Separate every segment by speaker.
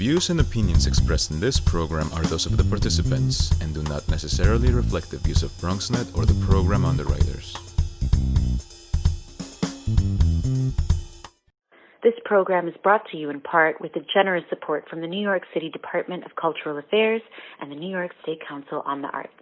Speaker 1: views and opinions expressed in this program are those of the participants and do not necessarily reflect the views of BronxNet or the program underwriters.
Speaker 2: This program is brought to you in part with the generous support from the New York City Department of Cultural Affairs and the New York State Council on the Arts.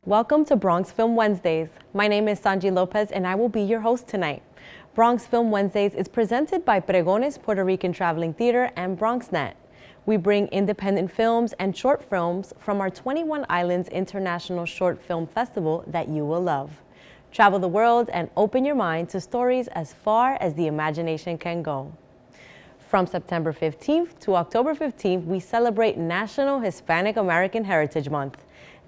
Speaker 3: Welcome to Bronx Film Wednesdays. My name is Sanji Lopez and I will be your host tonight. Bronx Film Wednesdays is presented by Pregones Puerto Rican Traveling Theater and BronxNet. We bring independent films and short films from our 21 Islands International Short Film Festival that you will love. Travel the world and open your mind to stories as far as the imagination can go. From September 15th to October 15th, we celebrate National Hispanic American Heritage Month.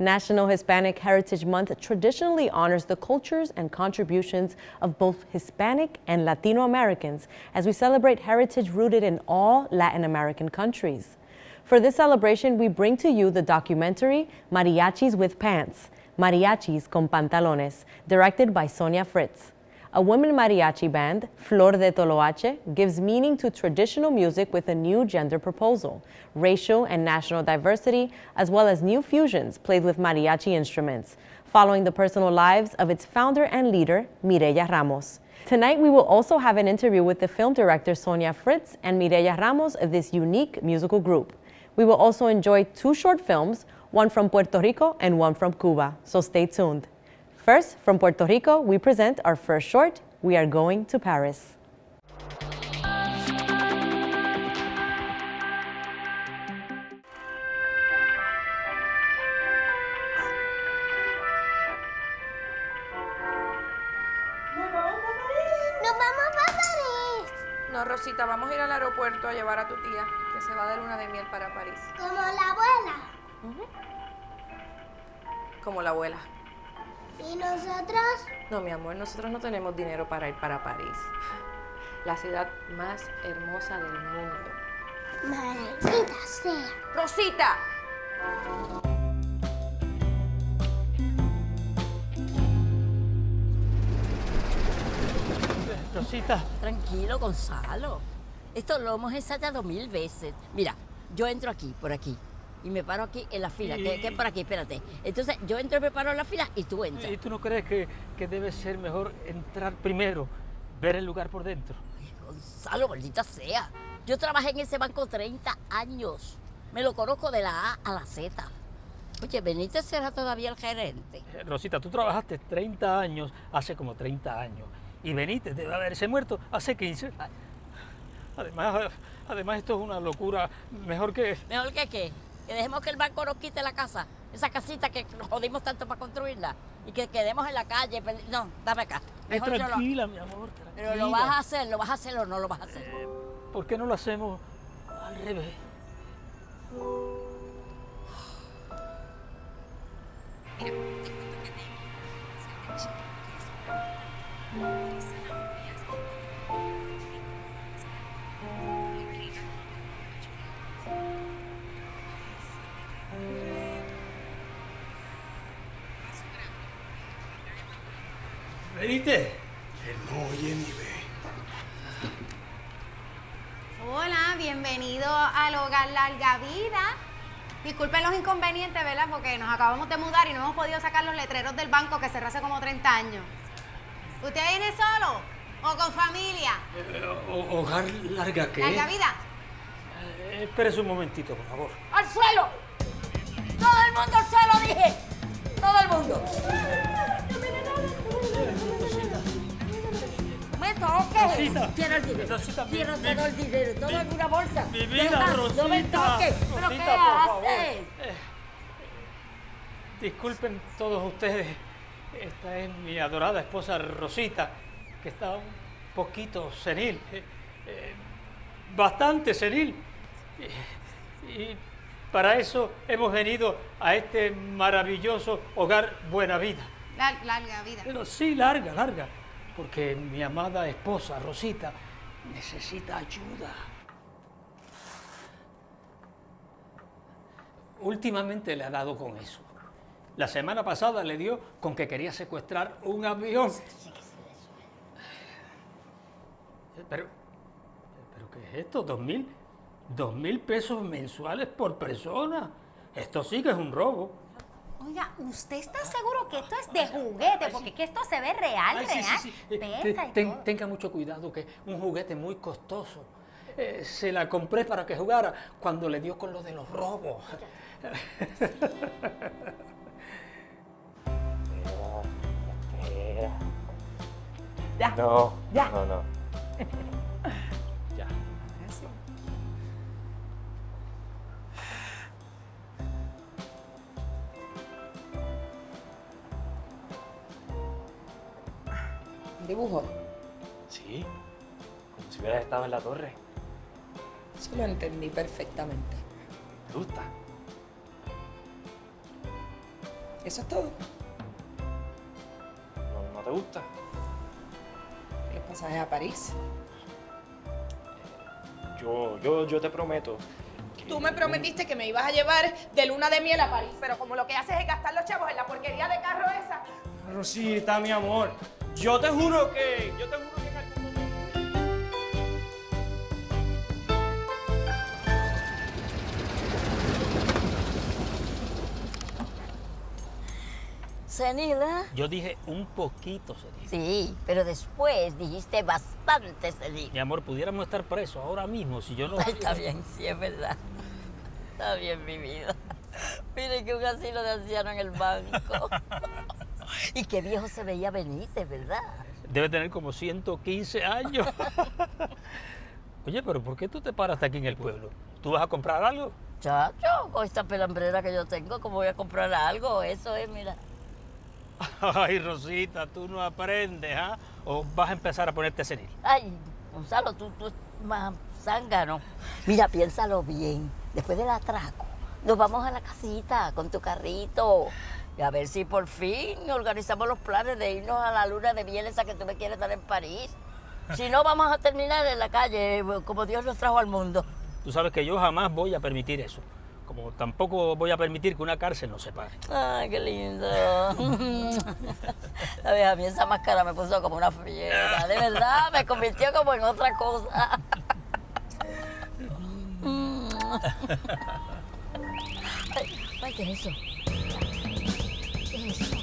Speaker 3: National Hispanic Heritage Month traditionally honors the cultures and contributions of both Hispanic and Latino Americans as we celebrate heritage rooted in all Latin American countries. For this celebration, we bring to you the documentary Mariachis with Pants, Mariachis con Pantalones, directed by Sonia Fritz. A women mariachi band, Flor de Toloache, gives meaning to traditional music with a new gender proposal, racial and national diversity, as well as new fusions played with mariachi instruments, following the personal lives of its founder and leader, Mireya Ramos. Tonight, we will also have an interview with the film director Sonia Fritz and Mireya Ramos of this unique musical group. We will also enjoy two short films, one from Puerto Rico and one from Cuba, so stay tuned. First, from Puerto Rico, we present our first short, We Are Going to Paris.
Speaker 4: ¡Nos vamos para París!
Speaker 5: No, Rosita, vamos a ir al aeropuerto a llevar a tu tía, que se va de luna de miel para París.
Speaker 4: ¿Como la abuela?
Speaker 5: Como la abuela.
Speaker 4: ¿Y nosotros?
Speaker 5: No, mi amor, nosotros no tenemos dinero para ir para París. La ciudad más hermosa del mundo.
Speaker 4: Maldita sea.
Speaker 5: ¡Rosita!
Speaker 6: Rosita.
Speaker 7: Tranquilo, Gonzalo. Esto lo hemos ensayado 1000 veces. Mira, yo entro aquí, por aquí, y me paro aquí en la fila, que es por aquí, espérate. Entonces, yo entro y me paro en la fila y tú entras.
Speaker 6: ¿Y tú no crees que debe ser mejor entrar primero, ver el lugar por dentro?
Speaker 7: Ay, Gonzalo, maldita sea. Yo trabajé en ese banco 30 años. Me lo conozco de la A a la Z. Oye, Benítez será todavía el gerente.
Speaker 6: Rosita, tú trabajaste 30 años, hace como 30 años. Y Benítez debe haberse muerto hace 15. Además, esto es una locura. ¿Mejor que...?
Speaker 7: ¿Mejor que qué? Que dejemos que el banco nos quite la casa. Esa casita que nos jodimos tanto para construirla. Y que quedemos en la calle. No, dame acá. Mejor
Speaker 6: tranquila, mi amor, tranquila.
Speaker 7: Pero ¿lo vas a hacer o no lo vas a hacer?
Speaker 6: ¿Por qué no lo hacemos al revés? Benítez.
Speaker 8: No oye ni ve.
Speaker 9: Hola, bienvenido al Hogar Larga Vida. Disculpen los inconvenientes, ¿verdad? Porque nos acabamos de mudar y no hemos podido sacar los letreros del banco que cerró hace como 30 años. ¿Usted viene solo o con familia?
Speaker 6: ¿Hogar larga qué?
Speaker 9: ¿Larga vida?
Speaker 6: Espérese un momentito, por favor.
Speaker 7: ¡Al suelo! ¡Todo el mundo al suelo, dije! ¡Todo el mundo! ¡Me toques!
Speaker 6: Rosita.
Speaker 7: Quiero el dinero.
Speaker 6: Rosita,
Speaker 7: quiero todo el dinero. Todo en una bolsa.
Speaker 6: Mi vida,
Speaker 7: Deja,
Speaker 6: Rosita.
Speaker 7: ¡No me toques! ¿Pero
Speaker 6: Rosita,
Speaker 7: qué
Speaker 6: por favor.
Speaker 7: haces?
Speaker 6: Disculpen todos ustedes. Esta es mi adorada esposa Rosita, que está un poquito senil. Bastante senil. Y para eso hemos venido a este maravilloso hogar Buena Vida.
Speaker 9: Larga vida.
Speaker 6: Pero sí, larga. Porque mi amada esposa, Rosita, necesita ayuda. Últimamente le ha dado con eso. La semana pasada le dio con que quería secuestrar un avión. Pero ¿qué es esto? ¿2,000 pesos mensuales por persona? Esto sí que es un robo.
Speaker 9: Oiga, ¿usted está seguro que esto es de juguete? Porque es que esto se ve real, real.
Speaker 6: Sí.
Speaker 9: Pesa y todo.
Speaker 6: Tenga mucho cuidado, que es un juguete muy costoso. Se la compré para que jugara cuando le dio con lo de los robos.
Speaker 10: Espera.
Speaker 3: Ya.
Speaker 10: No.
Speaker 3: Ya.
Speaker 10: No. Ya.
Speaker 11: ¿Dibujo?
Speaker 10: Sí. Como si hubieras estado en la torre.
Speaker 11: Sí, lo entendí perfectamente.
Speaker 10: ¿Te gusta?
Speaker 11: ¿Eso es todo?
Speaker 10: ¿No te gusta?
Speaker 11: ¿El pasaje a París?
Speaker 10: Yo te prometo que...
Speaker 11: Tú me prometiste que me ibas a llevar de luna de miel a París, pero como lo que haces es gastar los chavos en la porquería de carro esa.
Speaker 10: Rosita, mi amor, yo te juro que en algún momento...
Speaker 7: Senil, ¿eh?
Speaker 6: Yo dije un poquito, senil.
Speaker 7: Sí, pero después dijiste bastante senil.
Speaker 6: Mi amor, pudiéramos estar presos ahora mismo si yo no...
Speaker 7: Ay, está bien, sí, es verdad. Está bien, mi vida. Mire que un asilo de ancianos en el banco. Y qué viejo se veía Benítez, ¿verdad?
Speaker 6: Debe tener como 115 años. Oye, pero ¿por qué tú te paras aquí en el pueblo? ¿Tú vas a comprar algo?
Speaker 7: Chacho, con esta pelambrera que yo tengo, ¿cómo voy a comprar algo? Eso es, mira.
Speaker 6: Ay, Rosita, tú no aprendes, ¿ah? ¿O vas a empezar a ponerte senil?
Speaker 7: Ay, Gonzalo, tú más zángano. Mira, piénsalo bien. Después del atraco, nos vamos a la casita con tu carrito. Y a ver si por fin organizamos los planes de irnos a la luna de miel esa que tú me quieres dar en París. Si no, vamos a terminar en la calle, como Dios nos trajo al mundo.
Speaker 6: Tú sabes que yo jamás voy a permitir eso. Como tampoco voy a permitir que una cárcel nos separe.
Speaker 7: Ay, qué lindo. Sabes, a mí esa máscara me puso como una friera. De verdad, me convirtió como en otra cosa. Ay, ¿qué es eso? ¿Qué es eso?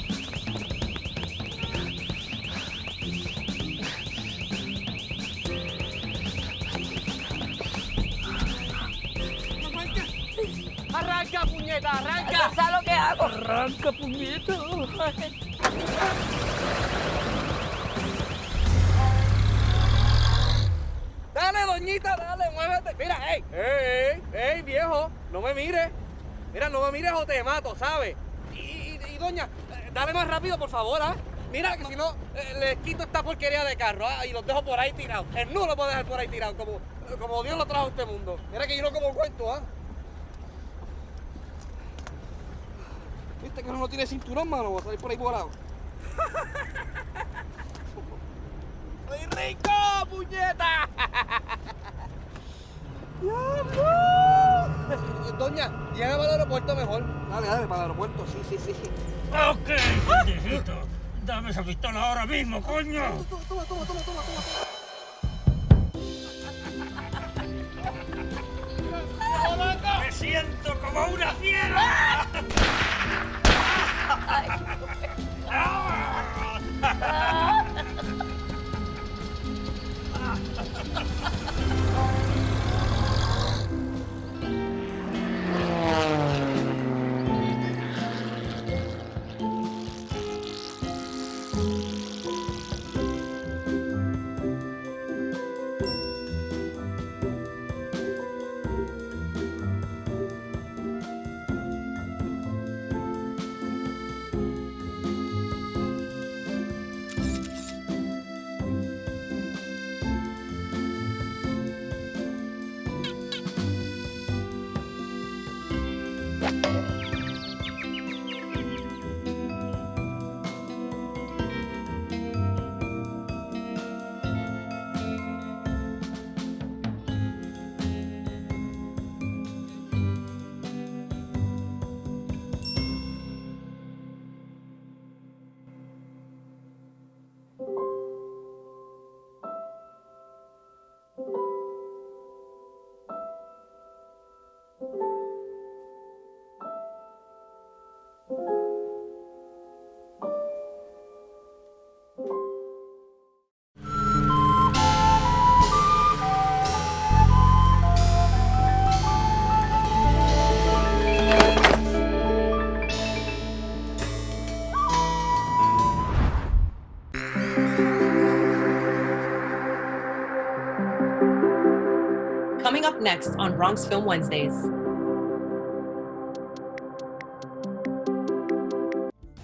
Speaker 10: ¡Arranca, puñeta, arranca!
Speaker 7: ¿Sabes lo que hago?
Speaker 6: Arranca, puñeta.
Speaker 10: Dale, doñita, dale, muévete. Mira, ey, viejo, no me mires. Mira, no me mires o te mato, ¿sabes? Y doña, dale más rápido, por favor, ¿ah? Mira, que si no, les quito esta porquería de carro, ¿ah? Y los dejo por ahí tirados. El no lo puedo dejar por ahí tirado, como Dios lo trajo a este mundo. Mira que yo no como cuento, ¿ah? ¿Viste que uno no tiene cinturón, mano? Voy a salir por ahí volado. ¡Soy rico, puñeta! Doña, llega para el aeropuerto mejor. Dale, para el aeropuerto, sí.
Speaker 6: Ok, viejito. Dame esa pistola ahora mismo, coño.
Speaker 10: Toma.
Speaker 6: Me siento como una fiera.
Speaker 3: coming up next on Bronx Film Wednesdays.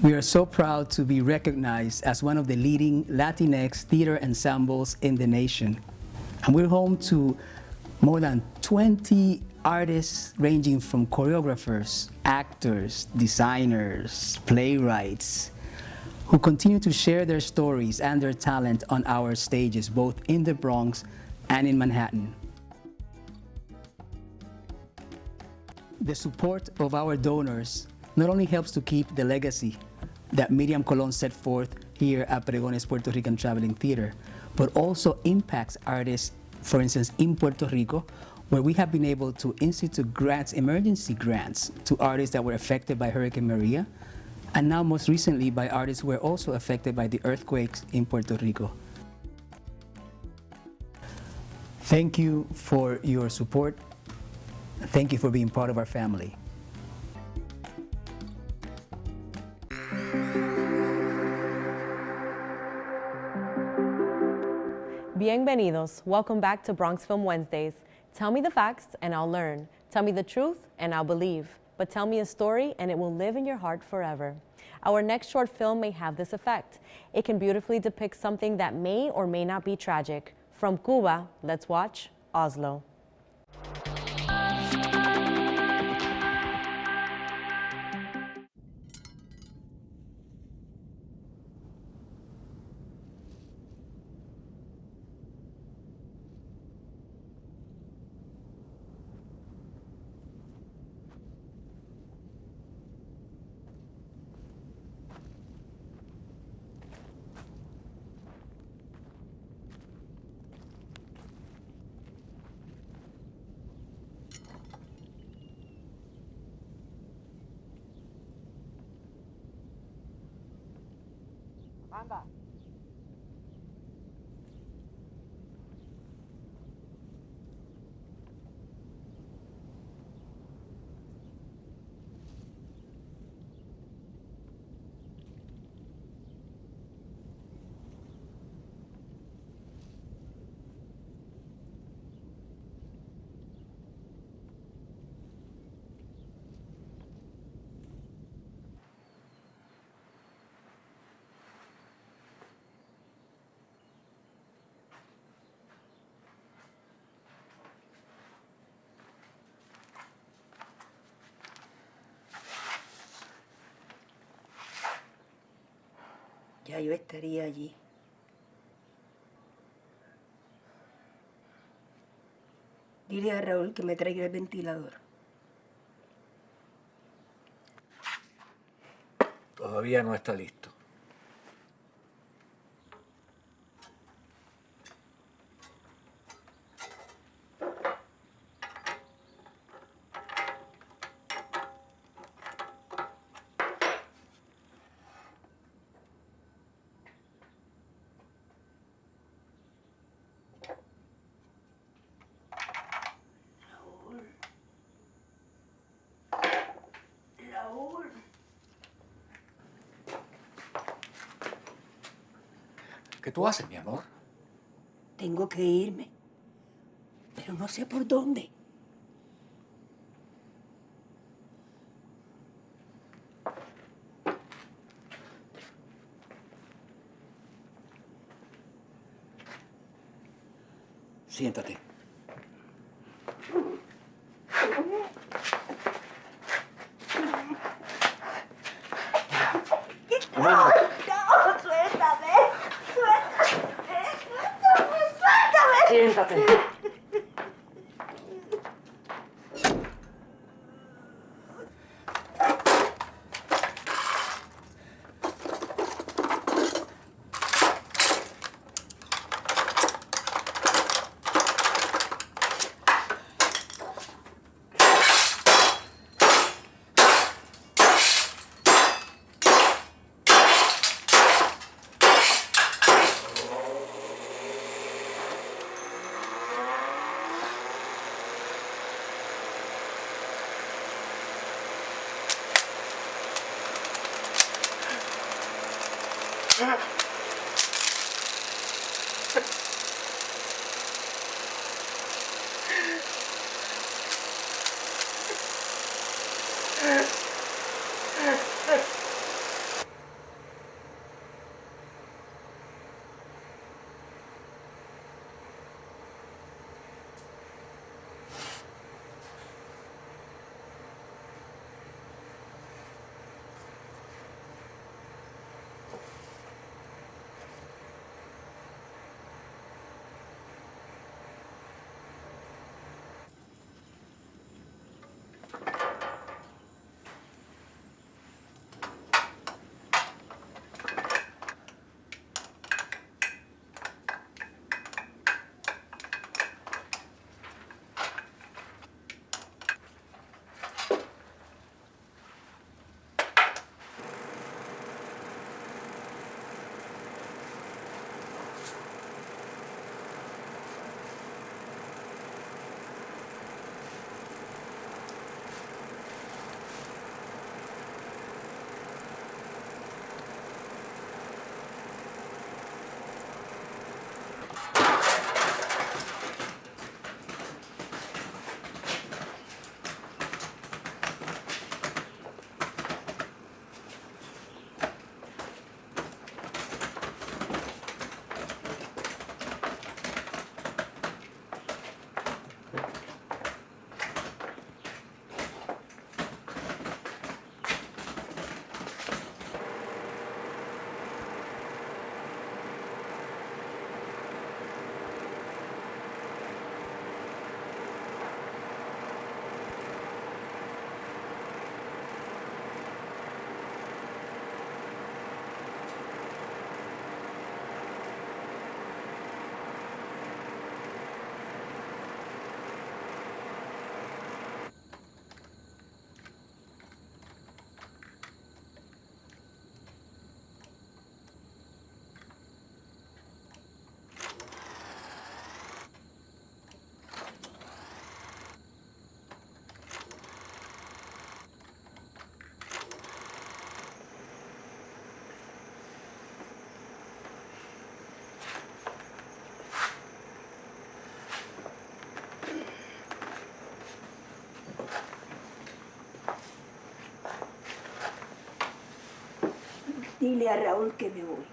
Speaker 12: We are so proud to be recognized as one of the leading Latinx theater ensembles in the nation. And we're home to more than 20 artists ranging from choreographers, actors, designers, playwrights, who continue to share their stories and their talent on our stages, both in the Bronx and in Manhattan. The support of our donors not only helps to keep the legacy that Miriam Colon set forth here at Pregones Puerto Rican Traveling Theater, but also impacts artists, for instance, in Puerto Rico, where we have been able to institute grants, emergency grants, to artists that were affected by Hurricane Maria, and now most recently by artists who were also affected by the earthquakes in Puerto Rico. Thank you for your support. Thank you for being part of our family.
Speaker 3: Bienvenidos. Welcome back to Bronx Film Wednesdays. Tell me the facts and I'll learn. Tell me the truth and I'll believe. But tell me a story and it will live in your heart forever. Our next short film may have this effect. It can beautifully depict something that may or may not be tragic. From Cuba, let's watch OSLO.
Speaker 10: Anda.
Speaker 7: Ya yo estaría allí. Dile a Raúl que me traiga el ventilador.
Speaker 13: Todavía no está listo. ¿Qué tú haces, mi amor?
Speaker 7: Tengo que irme, pero no sé por dónde.
Speaker 13: Siéntate.
Speaker 7: No, suéltame. Suéltame.
Speaker 13: Siéntate.
Speaker 14: Dile a Raúl que me voy.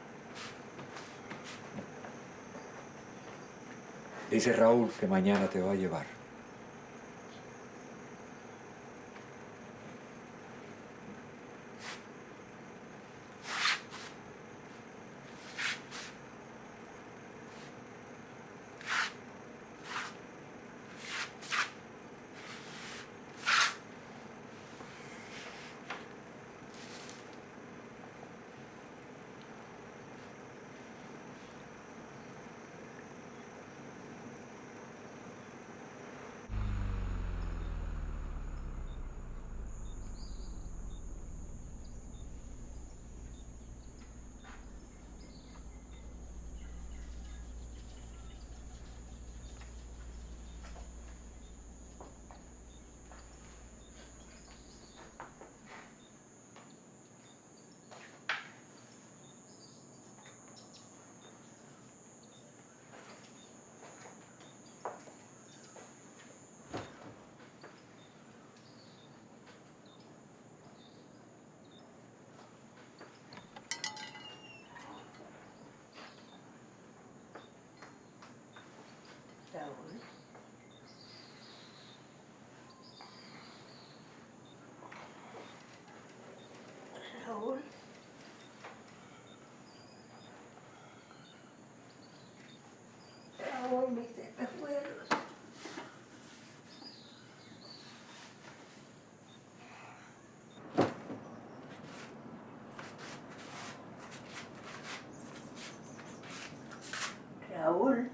Speaker 13: Dice Raúl que mañana te va a llevar.
Speaker 14: Raúl. Raúl. Raúl, mis espejuelos. Raúl.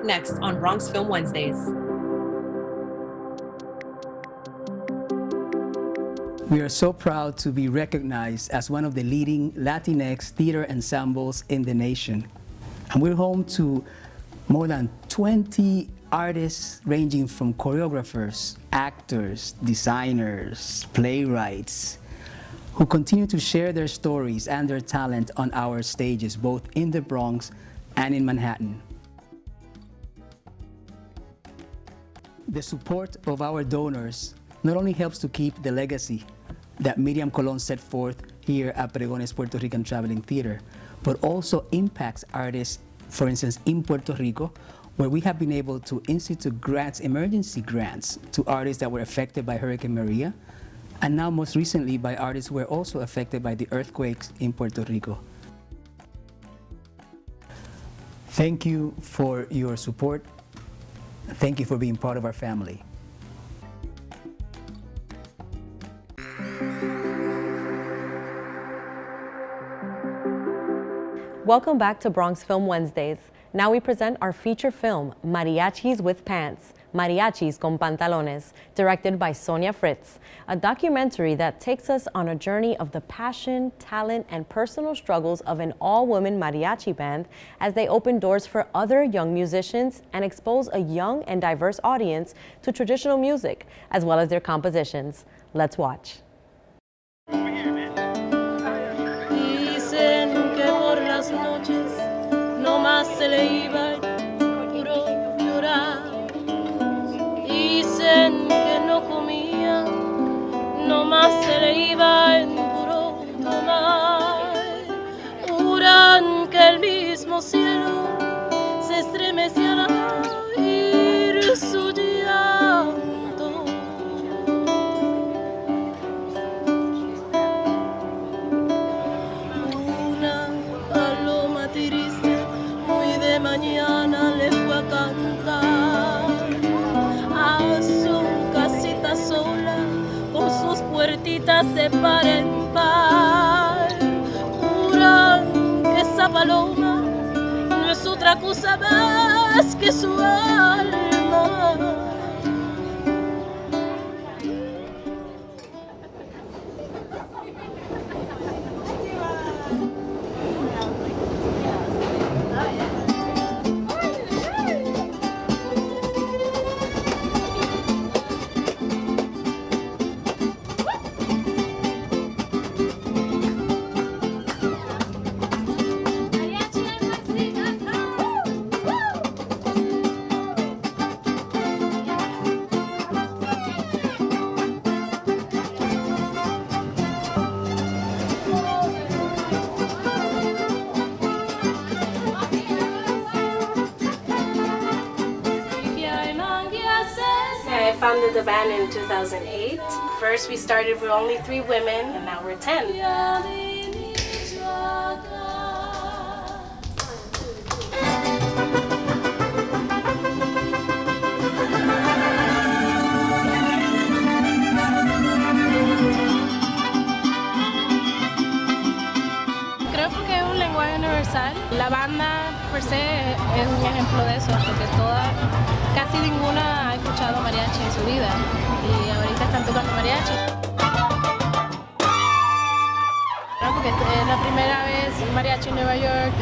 Speaker 3: next on Bronx Film Wednesdays.
Speaker 12: We are so proud to be recognized as one of the leading Latinx theater ensembles in the nation. And we're home to more than 20 artists ranging from choreographers, actors, designers, playwrights, who continue to share their stories and their talent on our stages, both in the Bronx and in Manhattan. The support of our donors not only helps to keep the legacy that Miriam Colon set forth here at Pregones Puerto Rican Traveling Theater, but also impacts artists, for instance, in Puerto Rico, where we have been able to institute grants, emergency grants, to artists that were affected by Hurricane Maria, and now most recently by artists who were also affected by the earthquakes in Puerto Rico. Thank you for your support. Thank you for being part of our family.
Speaker 3: Welcome back to Bronx Film Wednesdays. Now we present our feature film, Mariachis with Pants, Mariachis con Pantalones, directed by Sonia Fritz, a documentary that takes us on a journey of the passion, talent, and personal struggles of an all-women mariachi band as they open doors for other young musicians and expose a young and diverse audience to traditional music, as well as their compositions. Let's watch.
Speaker 15: Dicen que por las noches no más se le iba el puro llorar. Dicen que no comía, no más se le iba en puro tomar. Juran que el mismo cielo se estremecía al oír su llanto. Una paloma triste muy de mañana le fue a cantar a su casita sola con sus puertitas de par en par. Juran que esa paloma no es otra cosa más que su alma.
Speaker 16: I founded the band in 2008. First we started with only 3 women, and now we're 10.
Speaker 15: Creo porque es un lenguaje universal. La banda per se es un ejemplo de eso, porque casi ninguna ha escuchado mariachi en su vida y ahorita están tocando mariachi. Creo porque es la primera vez mariachi en Nueva York.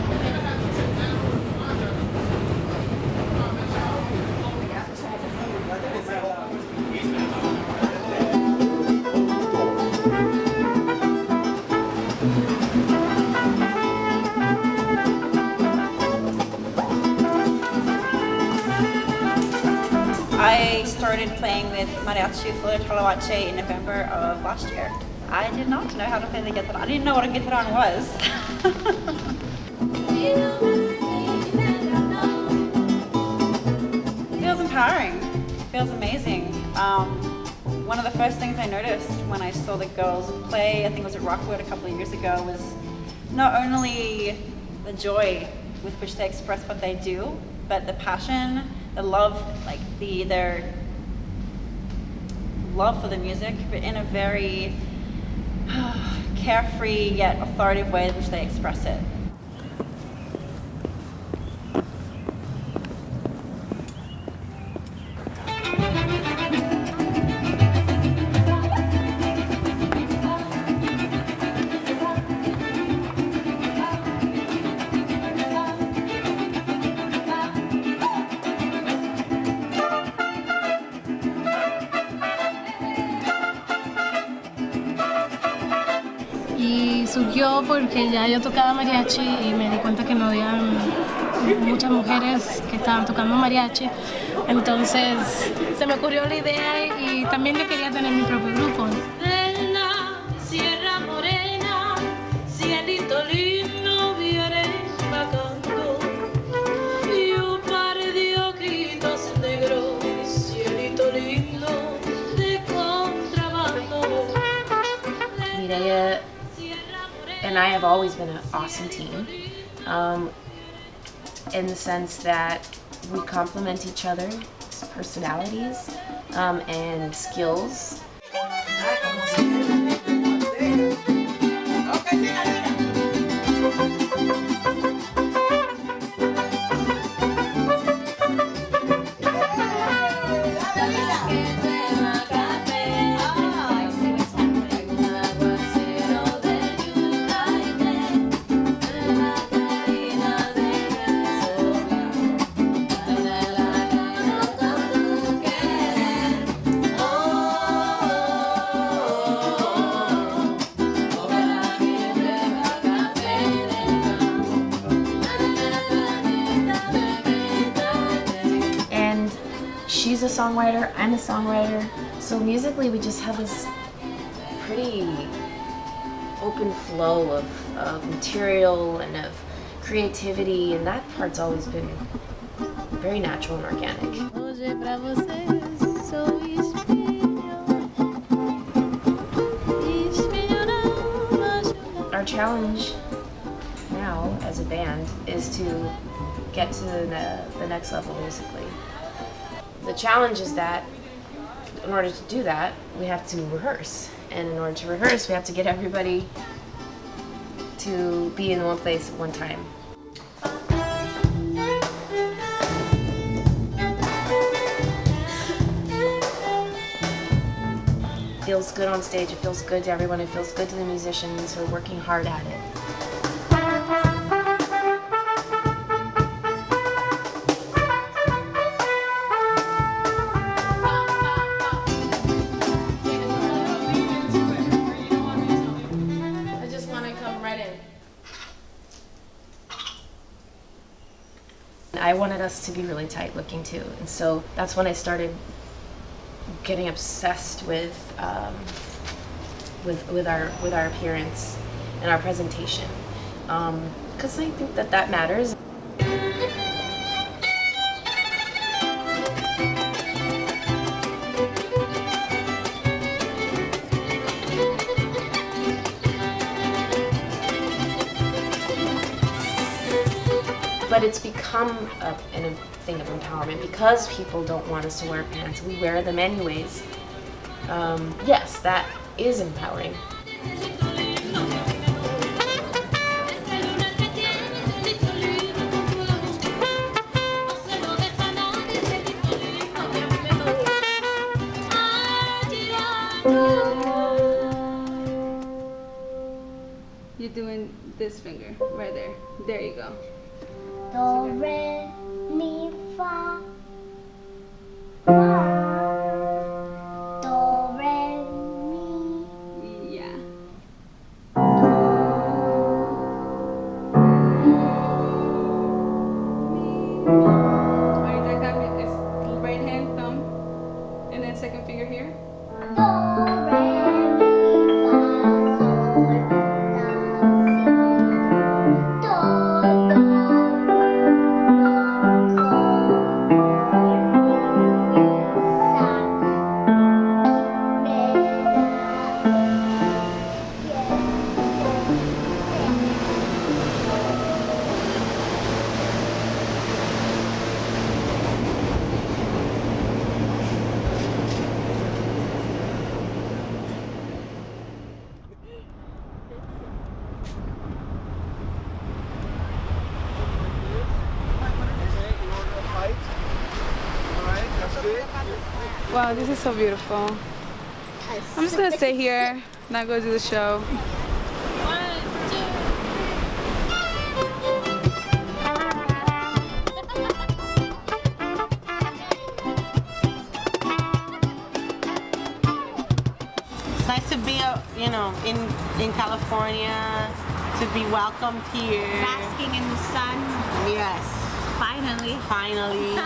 Speaker 17: I started playing with Mariachi Flor de Toloache in November of last year. I did not know how to play the guitar. I didn't know what a guitar was. It feels empowering. It feels amazing. One of the first things I noticed when I saw the girls play, I think it was at Rockwood a couple of years ago, was not only the joy with which they express what they do, but the passion, the love, like their love for the music, but in a very carefree yet authoritative way in which they express it.
Speaker 16: surgió porque ya yo tocaba mariachi y me di cuenta que no había muchas mujeres que estaban tocando mariachi. Entonces se me ocurrió la idea y también yo quería tener mi propio grupo.
Speaker 15: Sierra morena, cielito lindo, vienes bajando. Y un par de ojitos negros, cielito lindo, de contrabando.
Speaker 5: Mireya and I have always been an awesome team, in the sense that we complement each other's personalities and skills. She's a songwriter, I'm a songwriter, so musically we just have this pretty open flow of material and of creativity, and that part's always been very natural and organic. Our challenge now as a band is to get to the next level, basically. The challenge is that in order to do that, we have to rehearse. And in order to rehearse, we have to get everybody to be in one place at one time. It feels good on stage, it feels good to everyone, it feels good to the musicians who are working hard at it. I wanted us to be really tight looking too, and so that's when I started getting obsessed with our appearance and our presentation, because I think that matters. But it's become a thing of empowerment because people don't want us to wear pants. We wear them anyways. Yes, that is empowering.
Speaker 18: You're doing this finger right there. There you go.
Speaker 4: Do, re, mi, fa. Do, re, mi.
Speaker 18: Yeah. Ahorita cambia. It's right hand, thumb, and then second finger here.
Speaker 4: Do, re, mi, fa, sol, la, si. Do, do.
Speaker 18: Wow, this is so beautiful. I'm just gonna stay here, not go do the show.
Speaker 19: nice to be, in California, to be welcomed here.
Speaker 9: Basking in the sun.
Speaker 19: Yes.
Speaker 9: Finally.
Speaker 19: Finally.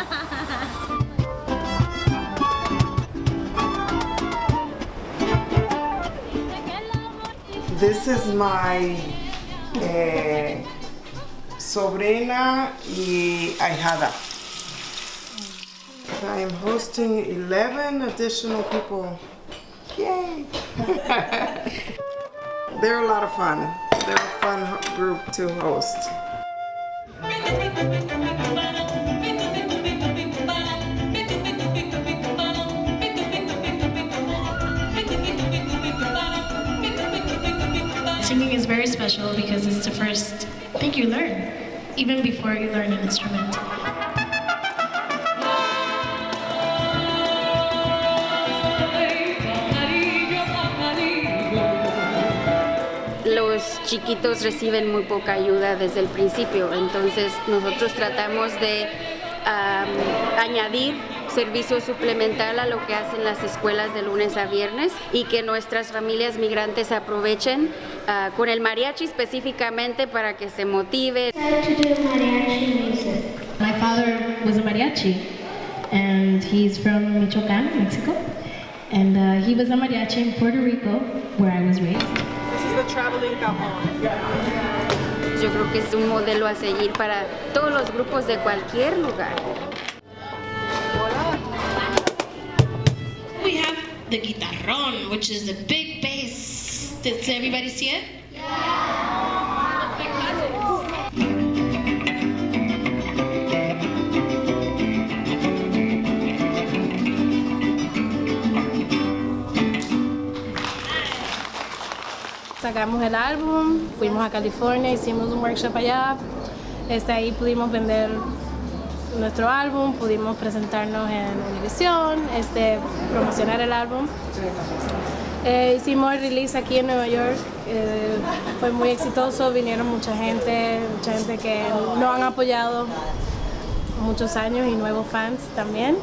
Speaker 20: This is my sobrina y ahijada. I am hosting 11 additional people. Yay! They're a lot of fun. They're a fun group to host.
Speaker 16: Singing is very special because it's the first thing you learn, even before you learn an instrument.
Speaker 21: Los chiquitos reciben muy poca ayuda desde el principio, entonces nosotros tratamos de añadir servicio suplemental a lo que hacen las escuelas de lunes a viernes y que nuestras familias migrantes aprovechen con el mariachi específicamente para que se motive.
Speaker 16: My father was a mariachi and he's from Michoacán, Mexico, and he was a mariachi in Puerto Rico where I was raised.
Speaker 19: This is the traveling cajon.
Speaker 21: Yo creo que es un modelo a seguir para todos los grupos de cualquier lugar.
Speaker 16: We have the guitarrón, which is the big bass. Does everybody see it? Sacamos el álbum, fuimos a California, hicimos un workshop allá. Ahí pudimos vender nuestro álbum, pudimos presentarnos en Univision, promocionar el álbum. Hicimos el release aquí en Nueva York, fue muy exitoso, vinieron mucha gente que nos han apoyado muchos años y nuevos fans también.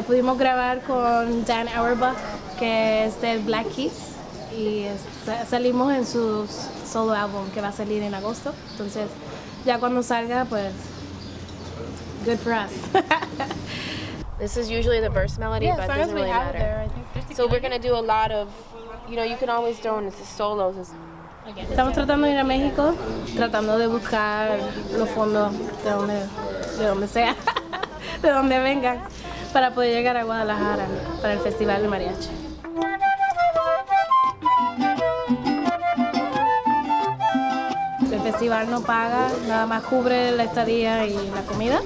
Speaker 16: Pudimos grabar con Dan Auerbach, que es de Black Keys, y salimos en su solo álbum que va a salir en agosto. Entonces, ya cuando salga, pues, good for us.
Speaker 5: This is usually the verse melody,
Speaker 16: Yeah,
Speaker 5: but
Speaker 16: as
Speaker 5: it
Speaker 16: long as
Speaker 5: doesn't
Speaker 16: we
Speaker 5: really
Speaker 16: have it
Speaker 5: matter.
Speaker 16: there, I think.
Speaker 5: So we're gonna do a lot of, you can always throw in the solos.
Speaker 16: Estamos tratando de ir a México, tratando de buscar los fondos de donde sea, de donde vengan, para poder llegar a Guadalajara para el Festival de Mariachi. El festival no paga, nada más cubre la estadía y la comida.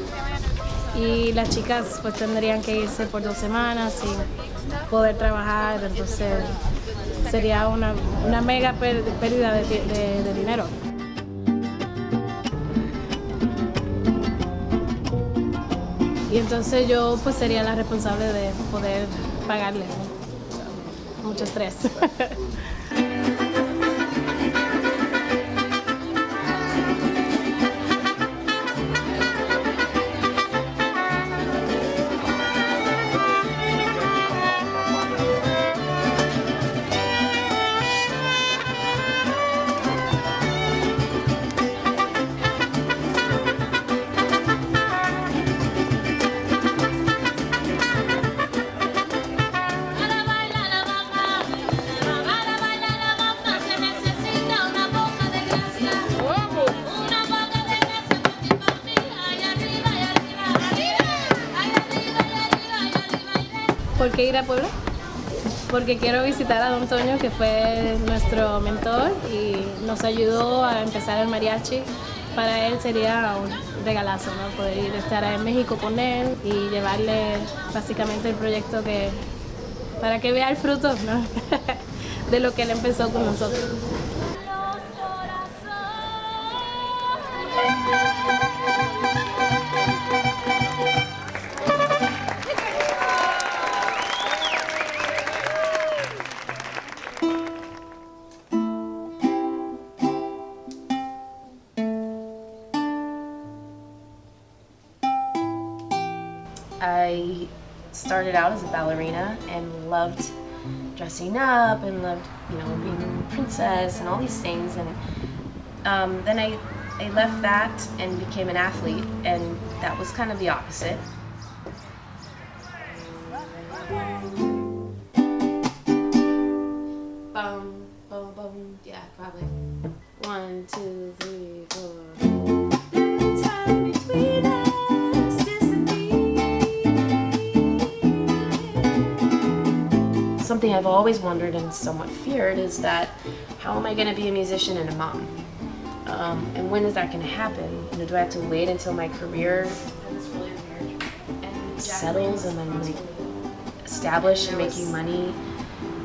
Speaker 16: Y las chicas pues tendrían que irse por 2 semanas sin poder trabajar, entonces sería una mega pérdida de dinero. Y entonces yo pues sería la responsable de poder pagarle. Mucho estrés. ¿Por qué ir a Puebla? Porque quiero visitar a Don Toño, que fue nuestro mentor y nos ayudó a empezar el mariachi. Para él sería un regalazo, ¿no? Poder ir a estar en México con él y llevarle básicamente el proyecto para que vea el fruto, ¿no? de lo que él empezó con nosotros.
Speaker 5: I started out as a ballerina and loved dressing up and loved, you know, being a princess and all these things. And then I left that and became an athlete, and that was kind of the opposite. Bum, bum, bum, yeah, probably. 1, 2, 3, 4. Something I've always wondered and somewhat feared is that how am I going to be a musician and a mom? And when is that going to happen? You know, do I have to wait until my career settles and I'm like established and making money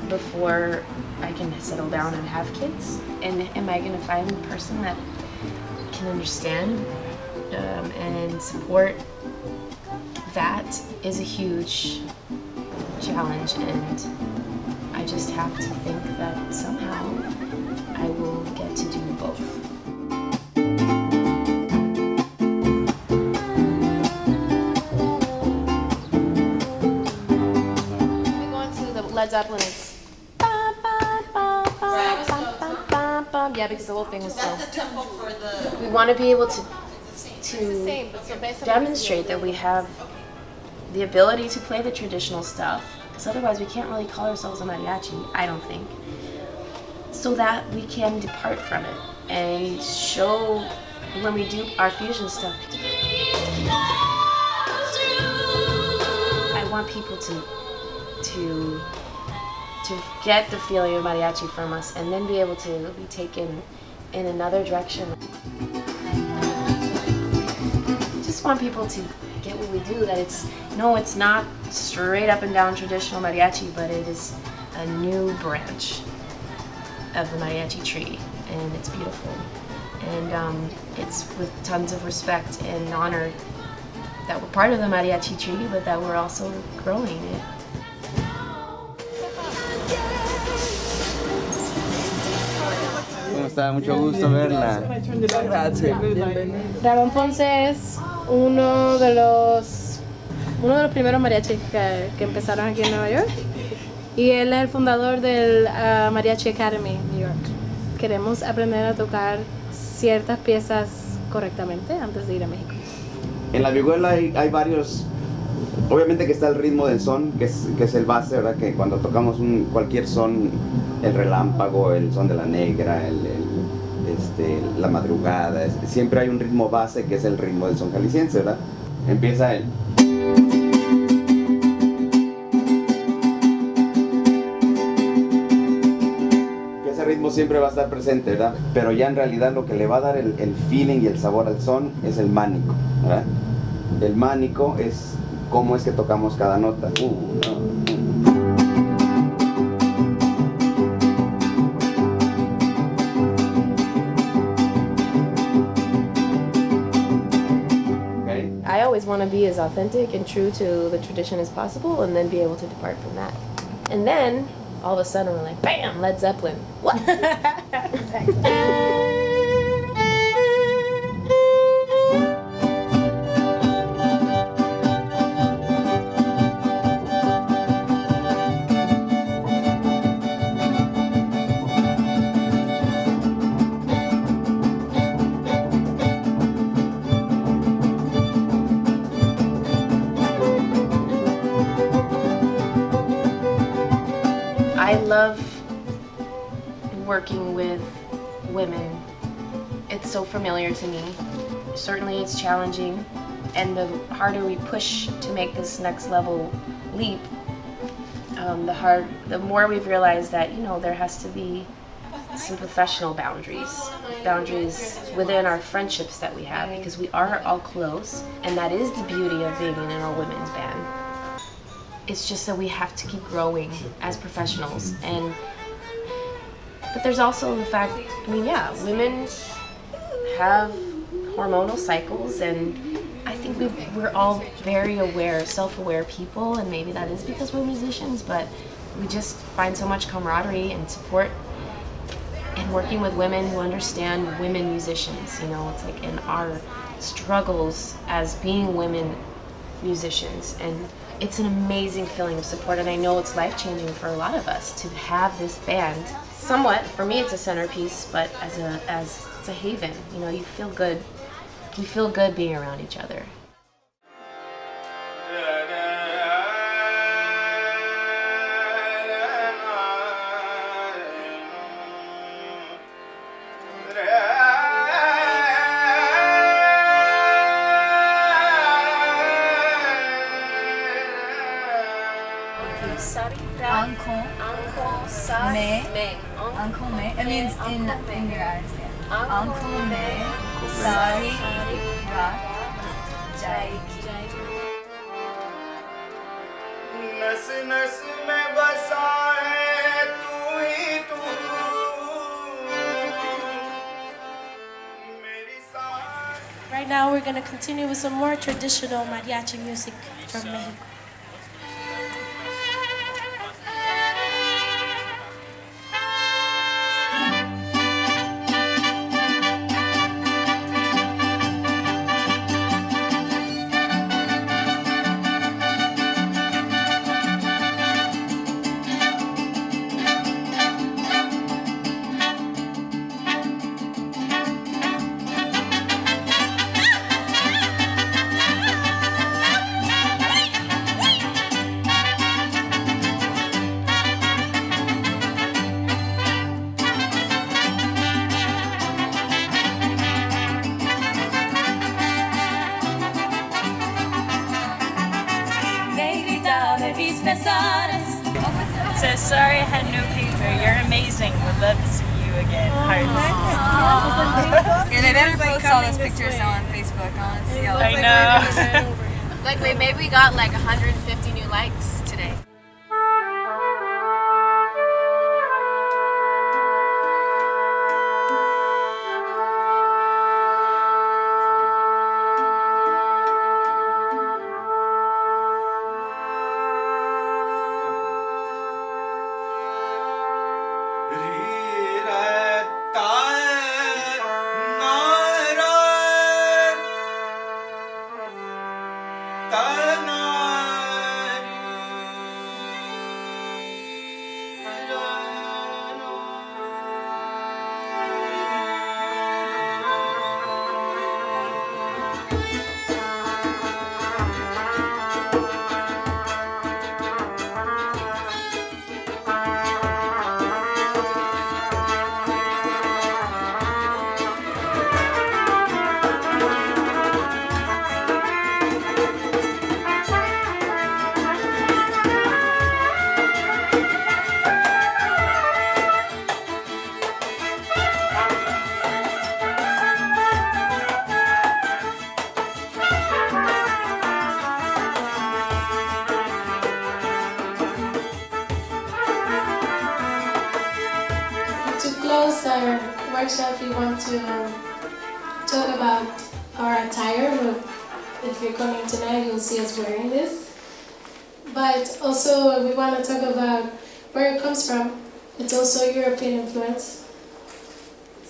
Speaker 5: before I can settle down and have kids? And am I going to find a person that can understand and support? That is a huge challenge, and I just have to think that somehow I will get to do both. We're going to the Led Zeppelin is yeah, because the whole thing was so.
Speaker 1: That's the tempo for the.
Speaker 5: We want to be able to demonstrate that we have the ability to play the traditional stuff, because otherwise we can't really call ourselves a mariachi, I don't think, so that we can depart from it and show when we do our fusion stuff. I want people to get the feeling of mariachi from us and then be able to be taken in another direction. Just want people to get what we do, that it's not straight up and down traditional mariachi, but it is a new branch of the mariachi tree, and it's beautiful. And it's with tons of respect and honor that we're part of the mariachi tree, but that we're also growing it.
Speaker 22: ¿Cómo está? Mucho gusto verla.
Speaker 18: Gracias. Ramón Ponce es uno de los primeros mariachis que empezaron aquí en Nueva York, y él es el fundador del Mariachi Academy en New York. Queremos aprender a tocar ciertas piezas correctamente antes de ir a México.
Speaker 22: En la vihuela hay varios, obviamente que está el ritmo del son, que es el base, ¿verdad? Que cuando tocamos cualquier son, el relámpago, el son de la negra, la madrugada, siempre hay un ritmo base que es el ritmo del son jalisciense, ¿verdad? Empieza el... Ese ritmo siempre va a estar presente, ¿verdad? Pero ya en realidad lo que le va a dar el feeling y el sabor al son es el mánico, ¿verdad? El mánico es cómo es que tocamos cada nota.
Speaker 5: I always want to be as authentic and true to the tradition as possible, and then be able to depart from that. And then, all of a sudden, we're like, bam, Led Zeppelin. What? I love working with women. It's so familiar to me. Certainly it's challenging, and the harder we push to make this next level leap, the more we've realized that, you know, there has to be some professional boundaries within our friendships that we have, because we are all close, and that is the beauty of being in an all-women's band. It's just that we have to keep growing as professionals. But there's also the fact, I mean, yeah, women have hormonal cycles, and I think we're all very aware, self-aware people, and maybe that is because we're musicians, but we just find so much camaraderie and support in working with women who understand women musicians. You know, it's like in our struggles as being women musicians, and It's an amazing feeling of support, and I know it's life-changing for a lot of us to have this band. Somewhat, for me, it's a centerpiece, but as it's a haven. You know, you feel good. We feel good being around each other.
Speaker 1: Uncle me. It means in your eyes. Yeah. Uncle me. Sari. Rat. Jaiki.
Speaker 2: नस नस में बसा है तू ही तू मेरी सांस.
Speaker 16: Right now we're going to continue with some more traditional mariachi music from Mexico.
Speaker 23: Says, sorry I had no paper. You're amazing. Would love to see you again. Hearts.
Speaker 1: Yeah, they better post all those pictures now on Facebook. I want to see all
Speaker 23: I know.
Speaker 1: Like, maybe we got like 150 new likes today.
Speaker 16: Our workshop, we want to talk about our attire. If you're coming tonight, you'll see us wearing this. But also, we want to talk about where it comes from. It's also European influence.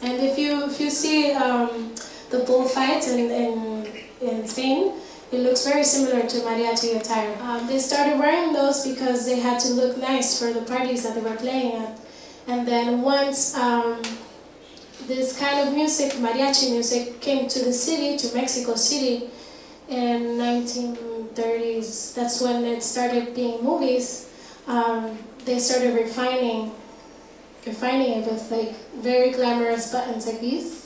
Speaker 16: And if you see the bullfights in Spain, it looks very similar to mariachi attire. They started wearing those because they had to look nice for the parties that they were playing at. And then once this kind of music, mariachi music, came to the city, to Mexico City, in 1930s, that's when it started being movies. They started refining it with like very glamorous buttons like these.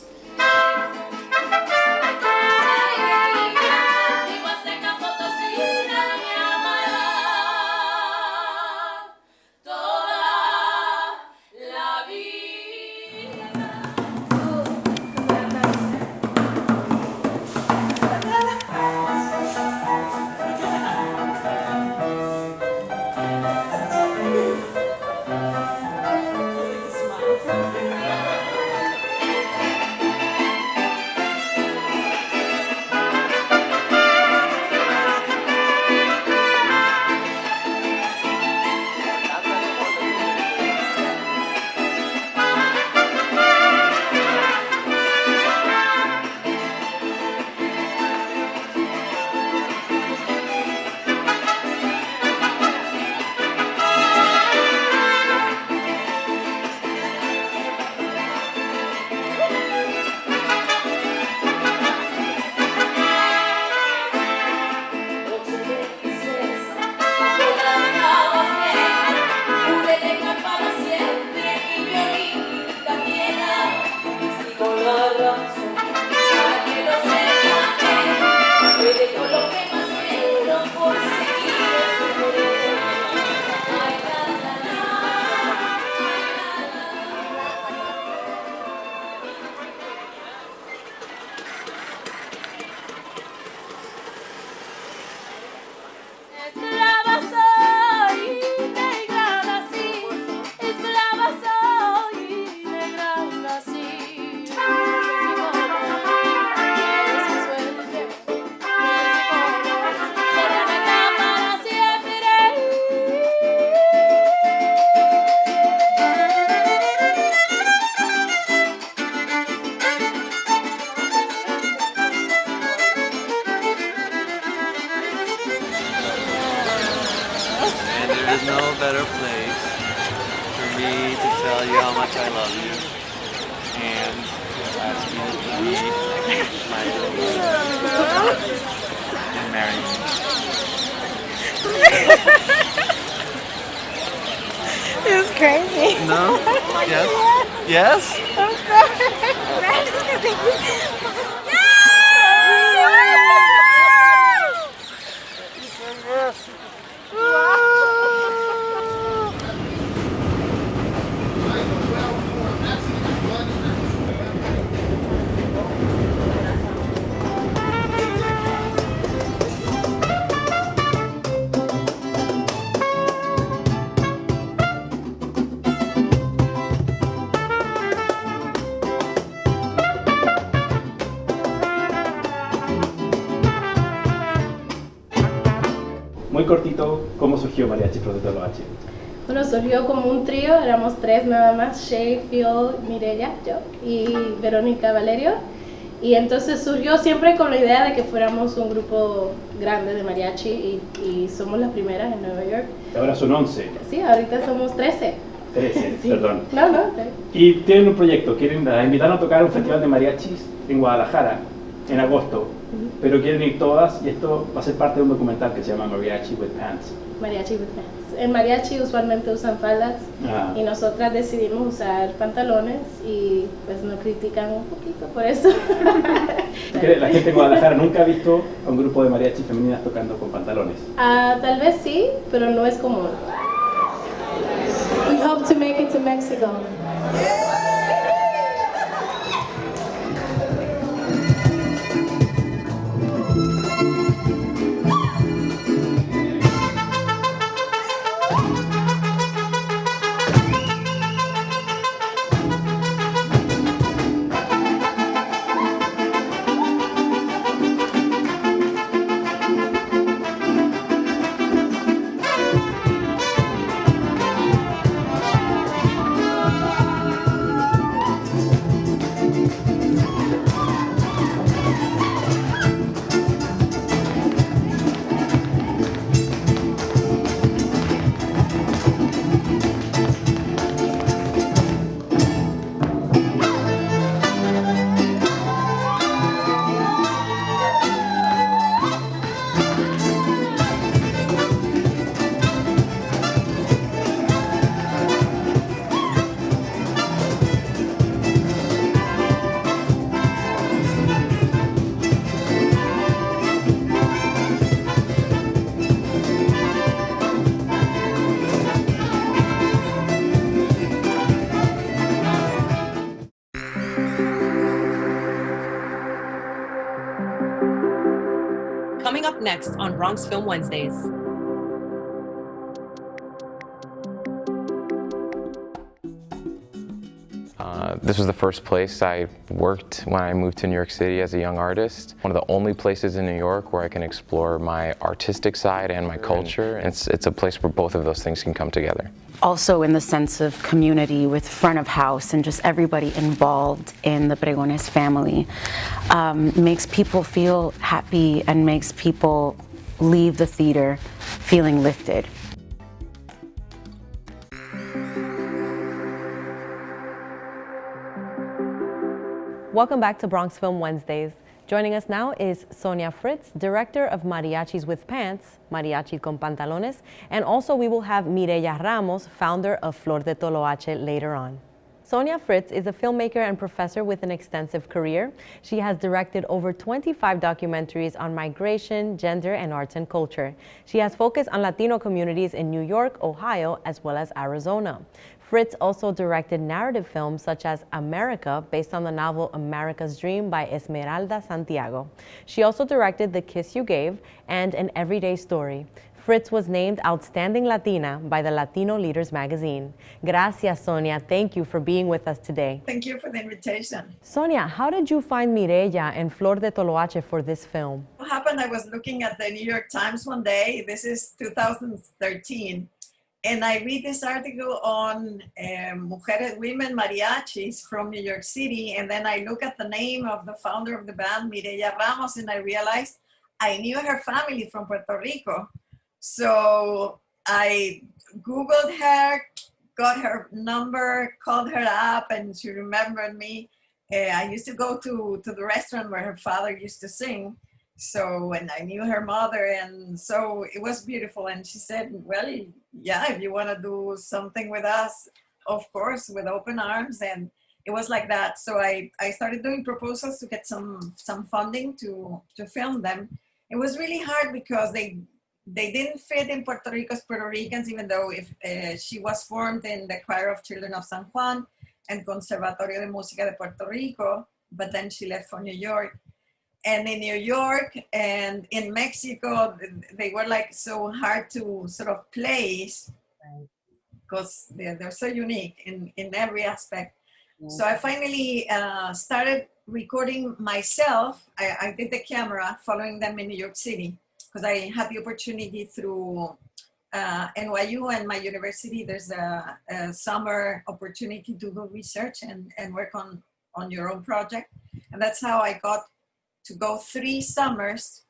Speaker 6: is no better place for me to tell you how much I love you and to ask you to be my and marry me.
Speaker 8: It was crazy.
Speaker 6: No? Yes? Yes?
Speaker 8: Of course.
Speaker 11: Muy cortito, ¿cómo surgió Mariachi Flor de Toloache?
Speaker 18: Bueno, surgió como un trío, éramos tres nada más, Shea Fiol, Mireya, yo y Verónica Valerio. Y entonces surgió siempre con la idea de que fuéramos un grupo grande de mariachi y somos las primeras en Nueva York.
Speaker 11: Ahora son 11.
Speaker 18: Sí, ahorita somos 13.
Speaker 11: 13,
Speaker 18: Sí.
Speaker 11: perdón.
Speaker 18: No.
Speaker 11: Y tienen un proyecto, quieren invitar a tocar a un festival de mariachis en Guadalajara en agosto, pero quieren ir todas y esto va a ser parte de un documental que se llama Mariachis With Pants.
Speaker 18: Mariachis With Pants. En mariachi usualmente usan faldas y nosotras decidimos usar pantalones y pues nos critican un poquito por eso.
Speaker 11: La gente en Guadalajara nunca ha visto a un grupo de mariachis femeninas tocando con pantalones.
Speaker 18: Tal vez sí, pero no es común. We hope to make it to Mexico.
Speaker 3: Coming up next on Bronx Film Wednesdays.
Speaker 24: This was the first place I worked when I moved to New York City as a young artist. One of the only places in New York where I can explore my artistic side and my culture. It's a place where both of those things can come together.
Speaker 25: Also in the sense of community with front of house and just everybody involved in the Pregones family makes people feel happy and makes people leave the theater feeling lifted.
Speaker 3: Welcome back to Bronx Film Wednesdays. Joining us now is Sonia Fritz, director of Mariachis With Pants, Mariachis Con Pantalones, and also we will have Mireya Ramos, founder of Flor de Toloache, later on. Sonia Fritz is a filmmaker and professor with an extensive career. She has directed over 25 documentaries on migration, gender, and arts and culture. She has focused on Latino communities in New York, Ohio, as well as Arizona. Fritz also directed narrative films such as America, based on the novel America's Dream by Esmeralda Santiago. She also directed The Kiss You Gave and An Everyday Story. Fritz was named Outstanding Latina by the Latino Leaders magazine. Gracias, Sonia. Thank you for being with us today.
Speaker 26: Thank you for the invitation.
Speaker 3: Sonia, how did you find Mireya and Flor de Toloache for this film?
Speaker 26: What happened, I was looking at the New York Times one day, this is 2013, and I read this article on women mariachis from New York City, and then I look at the name of the founder of the band, Mireya Ramos, and I realized I knew her family from Puerto Rico. So I Googled her, got her number, called her up, and she remembered me. I used to go to the restaurant where her father used to sing. So, and I knew her mother, and so it was beautiful. And she said, well, yeah, if you want to do something with us, of course, with open arms. And it was like that. So I started doing proposals to get some funding to film them. It was really hard because they didn't fit in Puerto Rico's Puerto Ricans, even though if she was formed in the Choir of Children of San Juan and Conservatorio de Música de Puerto Rico, but then she left for New York. And in New York and in Mexico, they were like so hard to sort of place because they're so unique in every aspect. So I finally started recording myself. I did the camera following them in New York City because I had the opportunity through NYU and my university. There's a summer opportunity to do research and work on your own project. And that's how I got to go 3 summers.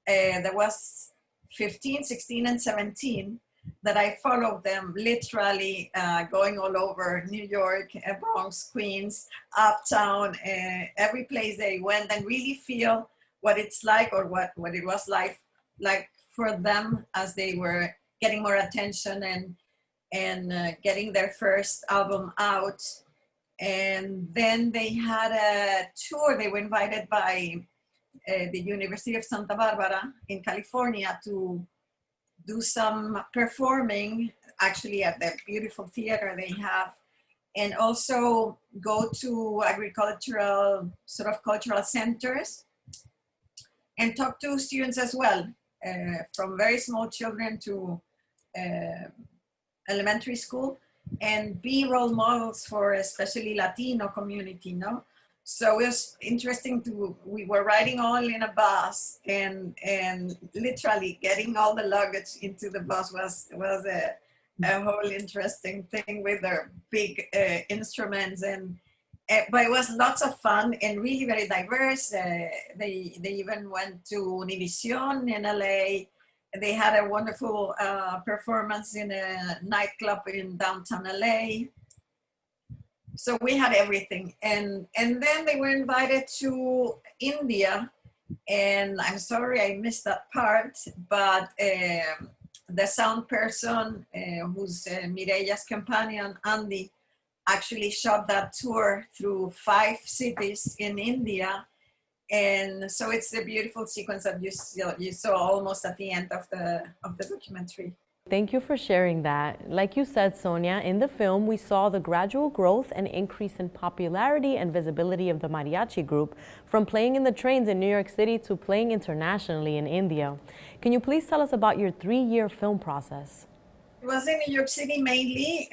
Speaker 26: There was 15, 16, and 17 that I followed them literally going all over New York, Bronx, Queens, Uptown, every place they went, and really feel what it's like or what it was like for them as they were getting more attention and getting their first album out. And then they had a tour. They were invited by the University of Santa Barbara in California to do some performing, actually at the beautiful theater they have, and also go to agricultural, sort of cultural centers and talk to students as well, from very small children to elementary school, and be role models for especially Latino community, no? So it was interesting we were riding all in a bus and literally getting all the luggage into the bus was a whole interesting thing with their big instruments but it was lots of fun and really very diverse. They even went to Univision in LA. They had a wonderful performance in a nightclub in downtown LA. So we had everything. And then they were invited to India. And I'm sorry I missed that part, but the sound person, who's Mireya's companion, Andy, actually shot that tour through 5 cities in India. And so it's a beautiful sequence that you saw almost at the end of the documentary.
Speaker 3: Thank you for sharing that. Like you said, Sonia, in the film, we saw the gradual growth and increase in popularity and visibility of the mariachi group, from playing in the trains in New York City to playing internationally in India. Can you please tell us about your 3-year film process?
Speaker 26: It was in New York City mainly,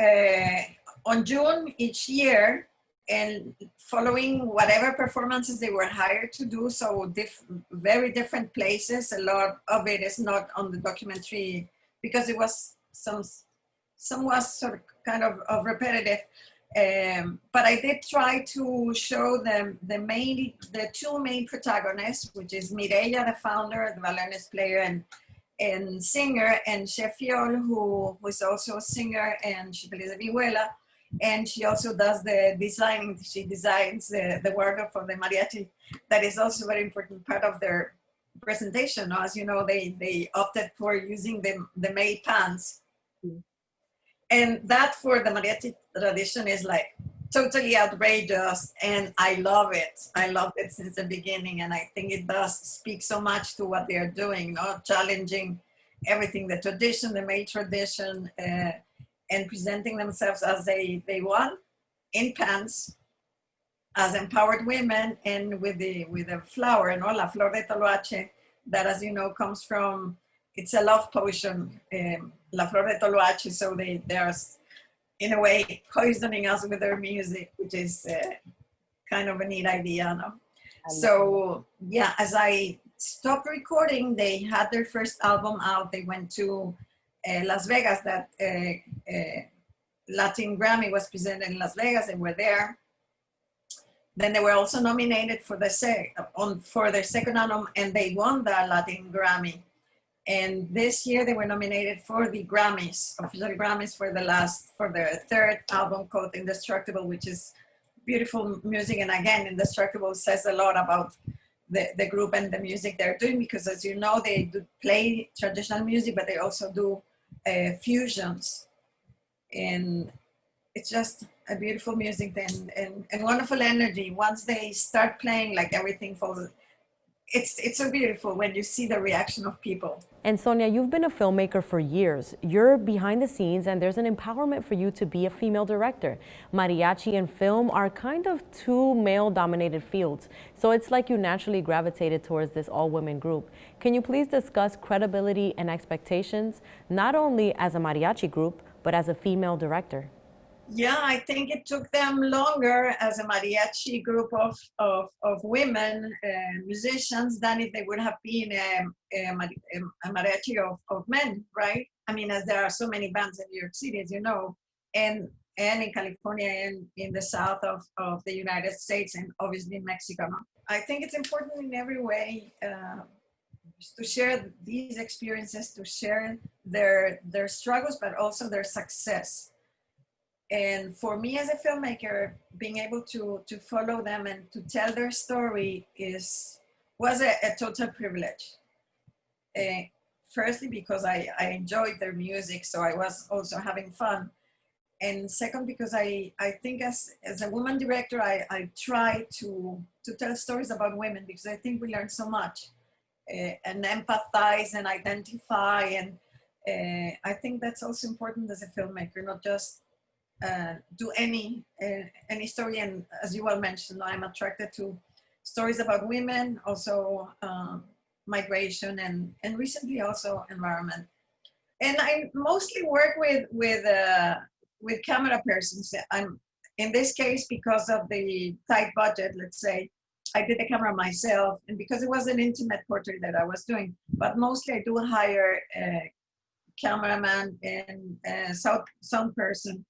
Speaker 26: on June each year, and following whatever performances they were hired to do, so very different places. A lot of it is not on the documentary because it was some was sort of kind of repetitive. But I did try to show them the 2 main protagonists, which is Mireya, the founder, the violinist player and singer, and Shea Fiol, who was also a singer, and she plays a vihuela. And she also does the designing. She designs the wardrobe for the mariachi. That is also a very important part of their presentation. As you know, they opted for using the male pants. And that for the mariachi tradition is like totally outrageous. And I love it. I loved it since the beginning. And I think it does speak so much to what they're doing, challenging everything, the tradition, the male tradition, and presenting themselves as they want, in pants, as empowered women, and with the flower, la Flor de Toloache, that, as you know, comes from, it's a love potion, La Flor de Toloache, so they are, in a way, poisoning us with their music, which is kind of a neat idea, no? So, yeah, as I stopped recording, they had their first album out. They went to Las Vegas, that Latin Grammy was presented in Las Vegas, and were there. Then they were also nominated for their second album, and they won the Latin Grammy. And this year they were nominated for the Grammys, official Grammys for their third album called Indestructible, which is beautiful music. And again, Indestructible says a lot about the group and the music they're doing, because as you know, they do play traditional music, but they also do fusions. And it's just a beautiful music and wonderful energy. Once they start playing, like everything falls. It's so beautiful when you see the reaction of people.
Speaker 3: And Sonia, you've been a filmmaker for years. You're behind the scenes and there's an empowerment for you to be a female director. Mariachi and film are kind of two male-dominated fields, so it's like you naturally gravitated towards this all-women group. Can you please discuss credibility and expectations, not only as a mariachi group, but as a female director?
Speaker 26: Yeah, I think it took them longer as a mariachi group of women musicians than if they would have been a mariachi of men, right? I mean, as there are so many bands in New York City, as you know, and in California and in the south of the United States and obviously in Mexico. I think it's important in every way to share these experiences, to share their struggles, but also their success. And for me as a filmmaker, being able to follow them and to tell their story was a total privilege. Firstly, because I enjoyed their music, so I was also having fun. And second, because I think as a woman director, I try to tell stories about women, because I think we learn so much and empathize and identify. And I think that's also important as a filmmaker, not just do any story. And as you well mentioned, I'm attracted to stories about women, also migration, and recently also environment. And I mostly work with camera persons. In this case, because of the tight budget, let's say, I did the camera myself, and because it was an intimate portrait that I was doing. But mostly I do hire a cameraman and sound person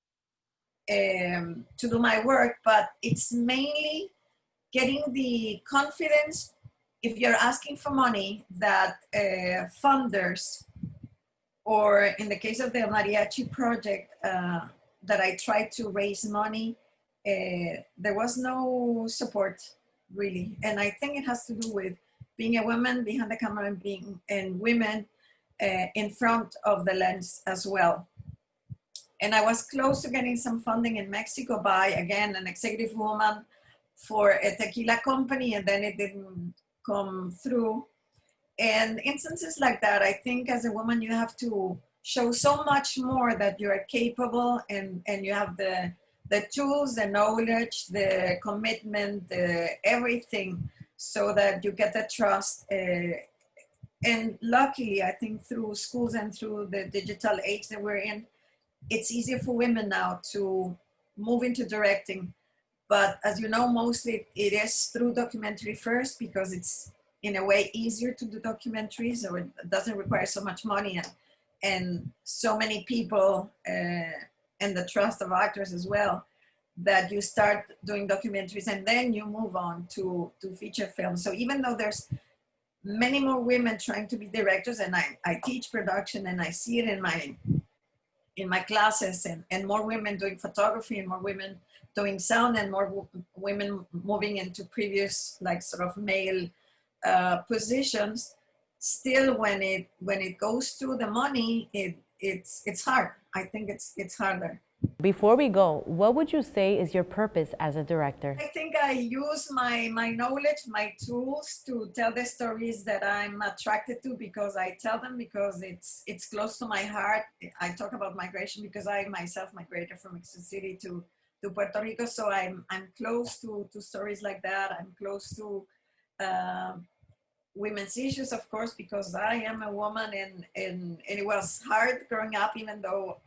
Speaker 26: to do my work, but it's mainly getting the confidence, if you're asking for money, that funders, or in the case of the mariachi project that I tried to raise money, there was no support really. And I think it has to do with being a woman behind the camera and women in front of the lens as well. And I was close to getting some funding in Mexico by, again, an executive woman for a tequila company, and then it didn't come through. And instances like that, I think as a woman, you have to show so much more that you are capable and you have the tools, the knowledge, the commitment, everything, so that you get the trust. And luckily, I think through schools and through the digital age that we're in, it's easier for women now to move into directing. But as you know, mostly it is through documentary first, because it's in a way easier to do documentaries, or it doesn't require so much money and so many people and the trust of actors as well, that you start doing documentaries and then you move on to feature films. So even though there's many more women trying to be directors, and I teach production and I see it in my classes, and more women doing photography, and more women doing sound, and more women moving into previous, like, sort of male positions, still when it goes through the money, it's hard. I think it's harder.
Speaker 3: Before we go, what would you say is your purpose as a director?
Speaker 26: I think I use my knowledge, my tools to tell the stories that I'm attracted to, because I tell them because it's close to my heart. I talk about migration because I myself migrated from Mexico City to Puerto Rico, so I'm close to stories like that. I'm close to women's issues, of course, because I am a woman, and it was hard growing up, even though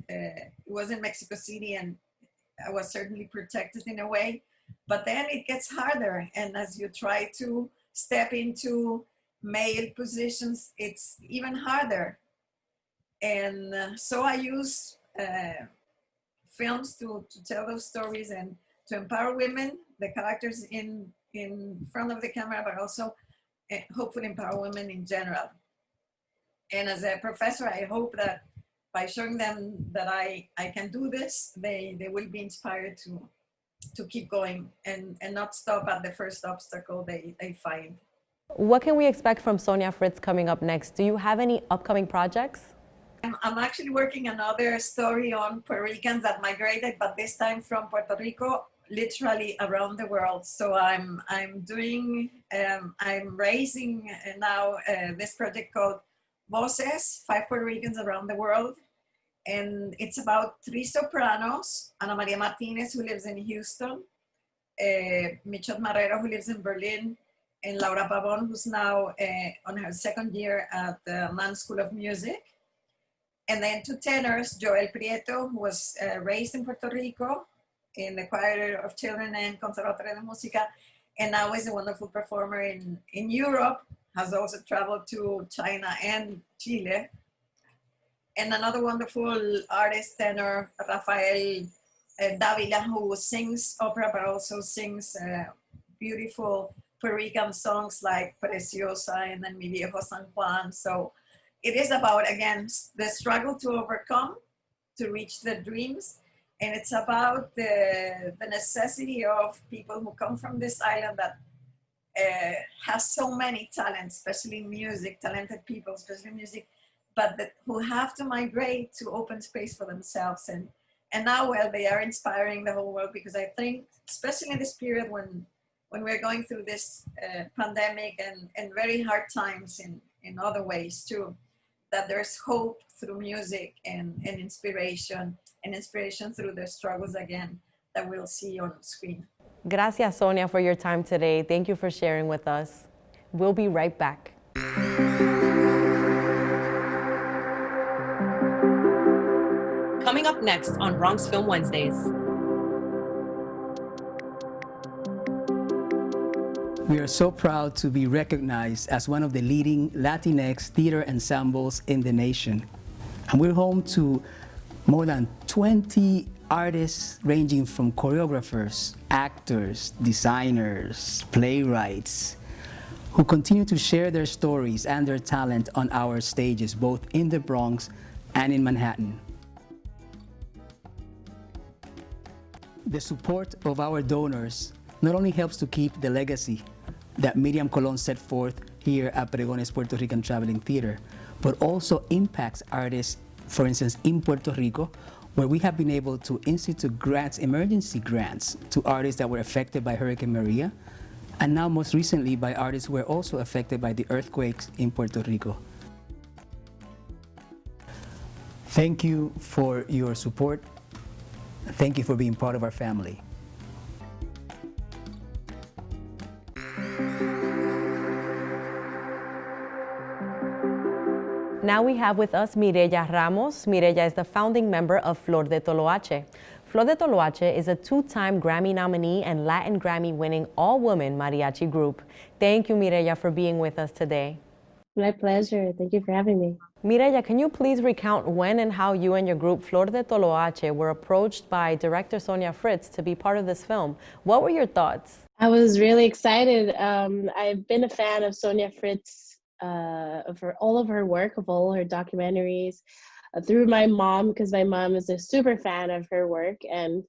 Speaker 26: it was in Mexico City and I was certainly protected in a way. But then it gets harder, and as you try to step into male positions, it's even harder. And so I use films to tell those stories and to empower women, the characters in front of the camera, but also hopefully empower women in general. And as a professor, I hope that by showing them that I can do this, they will be inspired to keep going and not stop at the first obstacle they find.
Speaker 3: What can we expect from Sonia Fritz coming up next? Do you have any upcoming projects?
Speaker 26: I'm actually working another story on Puerto Ricans that migrated, but this time from Puerto Rico, literally around the world. So I'm raising now this project called Voces, 5 Puerto Ricans around the world. And it's about 3 sopranos, Ana Maria Martinez, who lives in Houston, Michelle Marrero, who lives in Berlin, and Laura Pavon, who's now on her 2nd year at the Mann School of Music. And then 2 tenors, Joel Prieto, who was raised in Puerto Rico in the Choir of Children and Conservatorio de Música, and now is a wonderful performer in Europe, has also traveled to China and Chile. And another wonderful artist, tenor, Rafael Davila, who sings opera, but also sings beautiful Puerto Rican songs like Preciosa and then Mi Viejo San Juan. So it is about, again, the struggle to overcome, to reach the dreams. And it's about the necessity of people who come from this island that has so many talents, especially music, talented people, especially music, but who have to migrate to open space for themselves. And now, well, they are inspiring the whole world, because I think, especially in this period when we're going through this pandemic and very hard times in other ways too, that there's hope through music and inspiration through the struggles, again, that we'll see on screen.
Speaker 3: Gracias, Sonia, for your time today. Thank you for sharing with us. We'll be right back. Coming up next on Bronx Film Wednesdays.
Speaker 7: We are so proud to be recognized as one of the leading Latinx theater ensembles in the nation. And we're home to more than 20 artists ranging from choreographers, actors, designers, playwrights, who continue to share their stories and their talent on our stages, both in the Bronx and in Manhattan. The support of our donors not only helps to keep the legacy that Miriam Colon set forth here at Pregones Puerto Rican Traveling Theater, but also impacts artists, for instance, in Puerto Rico, where we have been able to institute grants, emergency grants, to artists that were affected by Hurricane Maria, and now most recently by artists who were also affected by the earthquakes in Puerto Rico. Thank you for your support. Thank you for being part of our family.
Speaker 3: Now we have with us Mireya Ramos. Mireya is the founding member of Flor de Toloache. Flor de Toloache is a 2-time Grammy nominee and Latin Grammy winning all-woman mariachi group. Thank you, Mireya, for being with us today.
Speaker 18: My pleasure. Thank you for having me.
Speaker 3: Mireya, can you please recount when and how you and your group Flor de Toloache were approached by director Sonia Fritz to be part of this film? What were your thoughts?
Speaker 18: I was really excited. I've been a fan of Sonia Fritz, of all of her work, of all her documentaries, through my mom, because my mom is a super fan of her work. And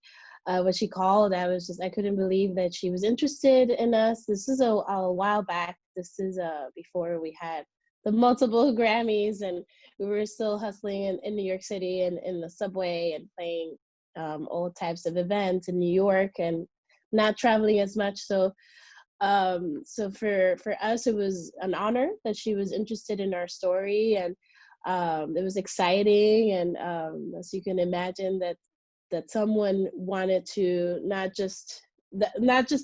Speaker 18: when she called, I couldn't believe that she was interested in us. This is a while back. This is before we had the multiple Grammys, and we were still hustling in New York City and in the subway and playing all types of events in New York and not traveling as much. So for us, it was an honor that she was interested in our story, and it was exciting. And as you can imagine, that someone wanted to not just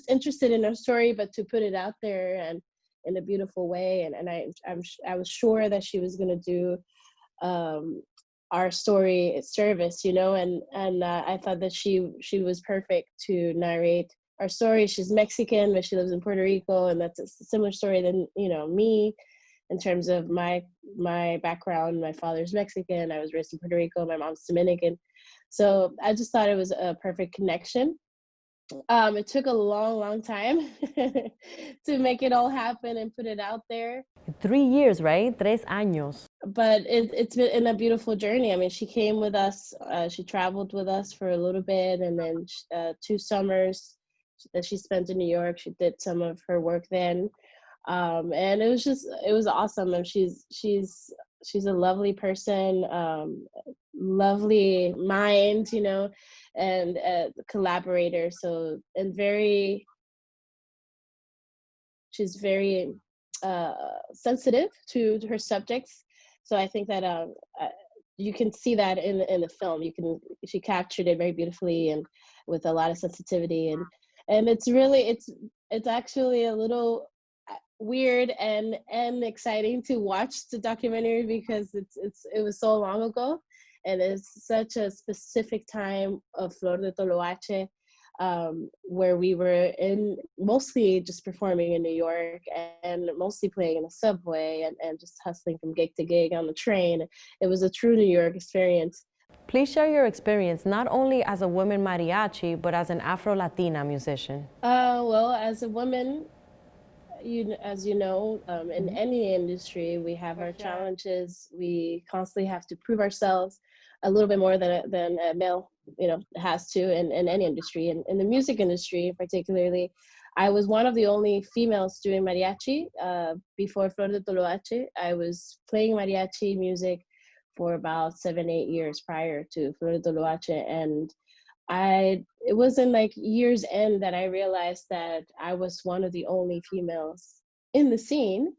Speaker 18: interested in our story, but to put it out there and in a beautiful way. And I was sure that she was going to do our story service, you know. And I thought that she was perfect to narrate our story. She's Mexican, but she lives in Puerto Rico, and that's a similar story than, you know, me in terms of my background. My father's Mexican. I was raised in Puerto Rico. My mom's Dominican. So I just thought it was a perfect connection. It took a long time to make it all happen and put it out there.
Speaker 3: 3 years, right? 3 años.
Speaker 18: But it's been a beautiful journey. I mean, she came with us, she traveled with us for a little bit, and then 2 summers that she spent in New York, she did some of her work then. And it was awesome. And she's a lovely person, lovely mind, you know, and a collaborator. So, and she's very sensitive to her subjects. So I think that you can see that in the film. She captured it very beautifully and with a lot of sensitivity, and it's actually a little weird and exciting to watch the documentary because it was so long ago, and it's such a specific time of Flor de Toloache, where we were mostly just performing in New York and mostly playing in the subway and just hustling from gig to gig on the train. It was a true New York experience.
Speaker 3: Please share your experience, not only as a woman mariachi, but as an Afro-Latina musician.
Speaker 18: Well, as a woman, as you know, in any industry, we have our challenges. We constantly have to prove ourselves a little bit more than a male, you know, has to in any industry. And in the music industry, particularly, I was one of the only females doing mariachi before Flor de Toloache. I was playing mariachi music for about 7-8 years prior to Flor de Toloache, and it wasn't like years in that I realized that I was one of the only females in the scene,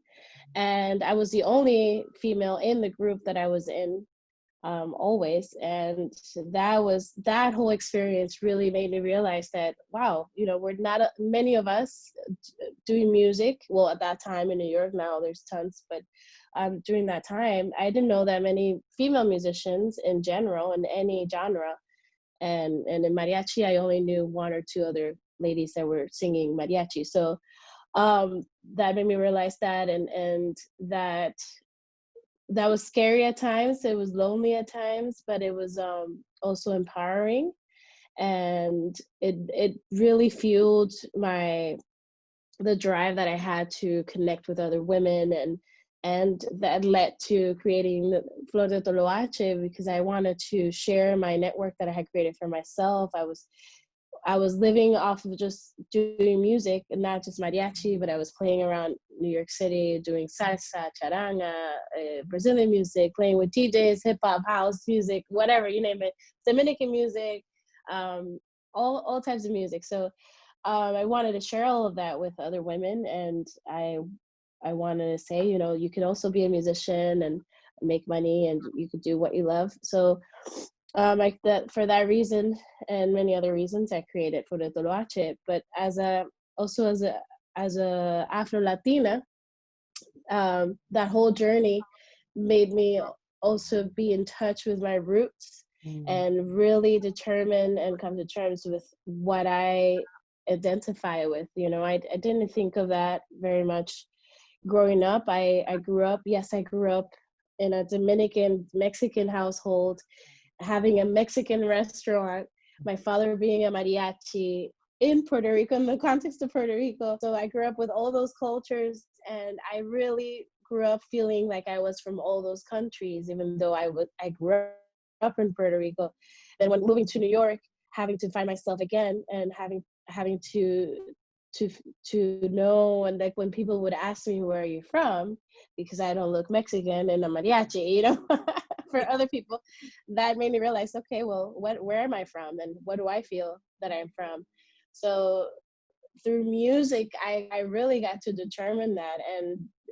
Speaker 18: and I was the only female in the group that I was in always. And that whole experience really made me realize that, wow, you know, we're not many of us doing music. Well, at that time in New York, now there's tons, but during that time, I didn't know that many female musicians in general in any genre. And in mariachi, I only knew 1 or 2 other ladies that were singing mariachi. So that made me realize that, and that was scary at times. It was lonely at times, but it was also empowering. And it really fueled the drive that I had to connect with other women, and that led to creating Flor de Toloache, because I wanted to share my network that I had created for myself. I was living off of just doing music, and not just mariachi, but I was playing around New York City, doing salsa, charanga, Brazilian music, playing with DJs, hip hop, house music, whatever, you name it, Dominican music, all types of music. So I wanted to share all of that with other women, and I wanted to say, you know, you can also be a musician and make money, and you could do what you love. So for that reason and many other reasons, I created Flor de Toloache. But as a Afro-Latina, that whole journey made me also be in touch with my roots and really determine and come to terms with what I identify with. You know, I didn't think of that very much growing up. I grew up in a Dominican Mexican household, having a Mexican restaurant, my father being a mariachi in Puerto Rico, in the context of Puerto Rico. So I grew up with all those cultures, and I really grew up feeling like I was from all those countries, even though I grew up in Puerto Rico. Then when moving to New York, having to find myself again, and having to know, and like when people would ask me, where are you from, because I don't look Mexican and a mariachi, you know, for other people, that made me realize, okay, well, where am I from, and what do I feel that I'm from? So through music, I really got to determine that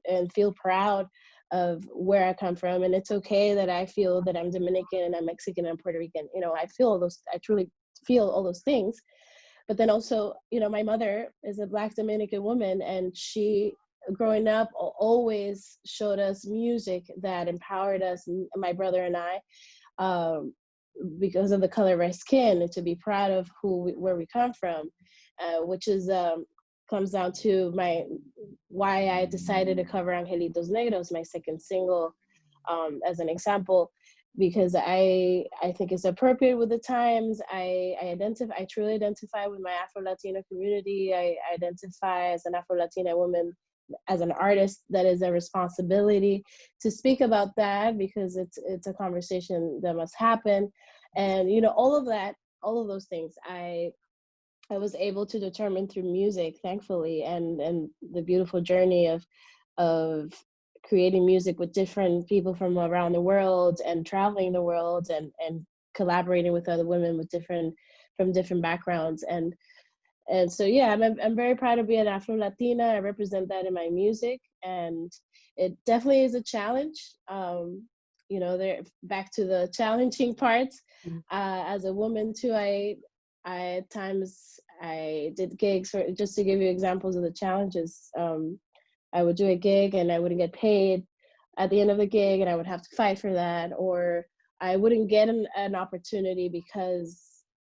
Speaker 18: and feel proud of where I come from. And it's okay that I feel that I'm Dominican and I'm Mexican and Puerto Rican. You know, I truly feel all those things. But then also, you know, my mother is a Black Dominican woman, and she, growing up, always showed us music that empowered us, my brother and I, because of the color of our skin, and to be proud of where we come from, which is comes down to why I decided to cover Angelitos Negros, my second single, as an example. because I think it's appropriate with the times. I truly identify with my Afro-Latina community. I identify as an Afro-Latina woman, as an artist, that is a responsibility to speak about that, because it's a conversation that must happen. And, you know, all of those things, I was able to determine through music, thankfully, and the beautiful journey of creating music with different people from around the world, and traveling the world, and collaborating with other women from different backgrounds. And so, yeah, I'm very proud to be an Afro-Latina. I represent that in my music, and it definitely is a challenge. You know, back to the challenging parts. As a woman too, I at times I did gigs just to give you examples of the challenges. I would do a gig and I wouldn't get paid at the end of the gig, and I would have to fight for that, or I wouldn't get an opportunity because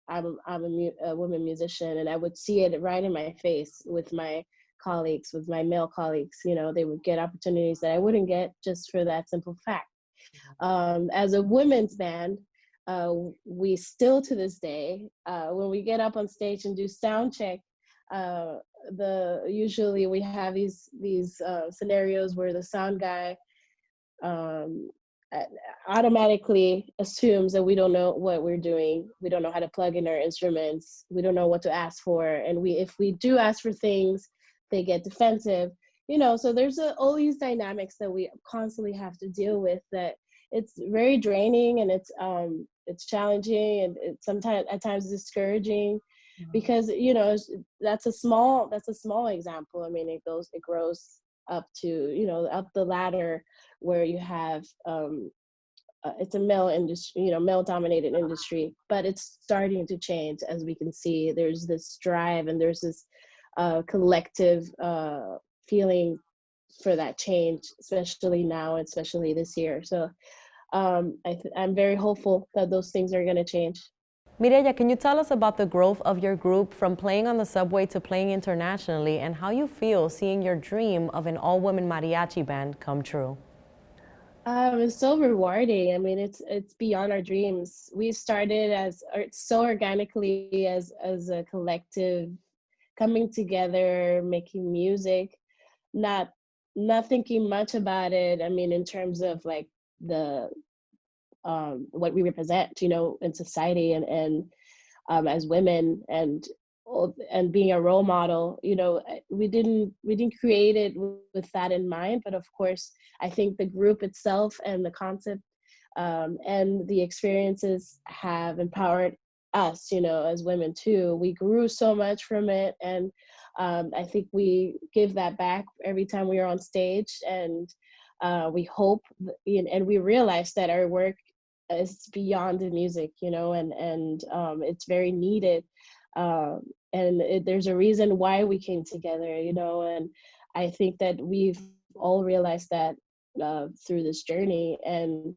Speaker 18: I'm a woman musician, and I would see it right in my face with my colleagues, with my male colleagues. You know, they would get opportunities that I wouldn't get just for that simple fact. As a women's band, we still to this day, when we get up on stage and do sound check, usually we have these scenarios where the sound guy automatically assumes that we don't know what we're doing. We don't know how to plug in our instruments. We don't know what to ask for. And if we do ask for things, they get defensive. You know, so there's all these dynamics that we constantly have to deal with, that it's very draining, and it's challenging, and it's sometimes at times discouraging, because, you know, that's a small example. I mean, it grows up to, you know, up the ladder, where you have it's a male industry, you know, male dominated industry, but it's starting to change. As we can see, there's this drive, and there's this collective feeling for that change, especially now, and especially this year. So I'm very hopeful that those things are going to change.
Speaker 3: Mireya, can you tell us about the growth of your group from playing on the subway to playing internationally, and how you feel seeing your dream of an all-women mariachi band come true?
Speaker 18: It's so rewarding. I mean, it's beyond our dreams. We started so organically as a collective, coming together, making music, not thinking much about it. I mean, in terms of like the what we represent, you know, in society, and as women, and being a role model. You know, we didn't create it with that in mind, but of course, I think the group itself and the concept and the experiences have empowered us, you know, as women too. We grew so much from it, and I think we give that back every time we are on stage, and we hope, and we realize that our work is beyond the music, you know, and it's very needed, and there's a reason why we came together, you know, and I think that we've all realized that through this journey, and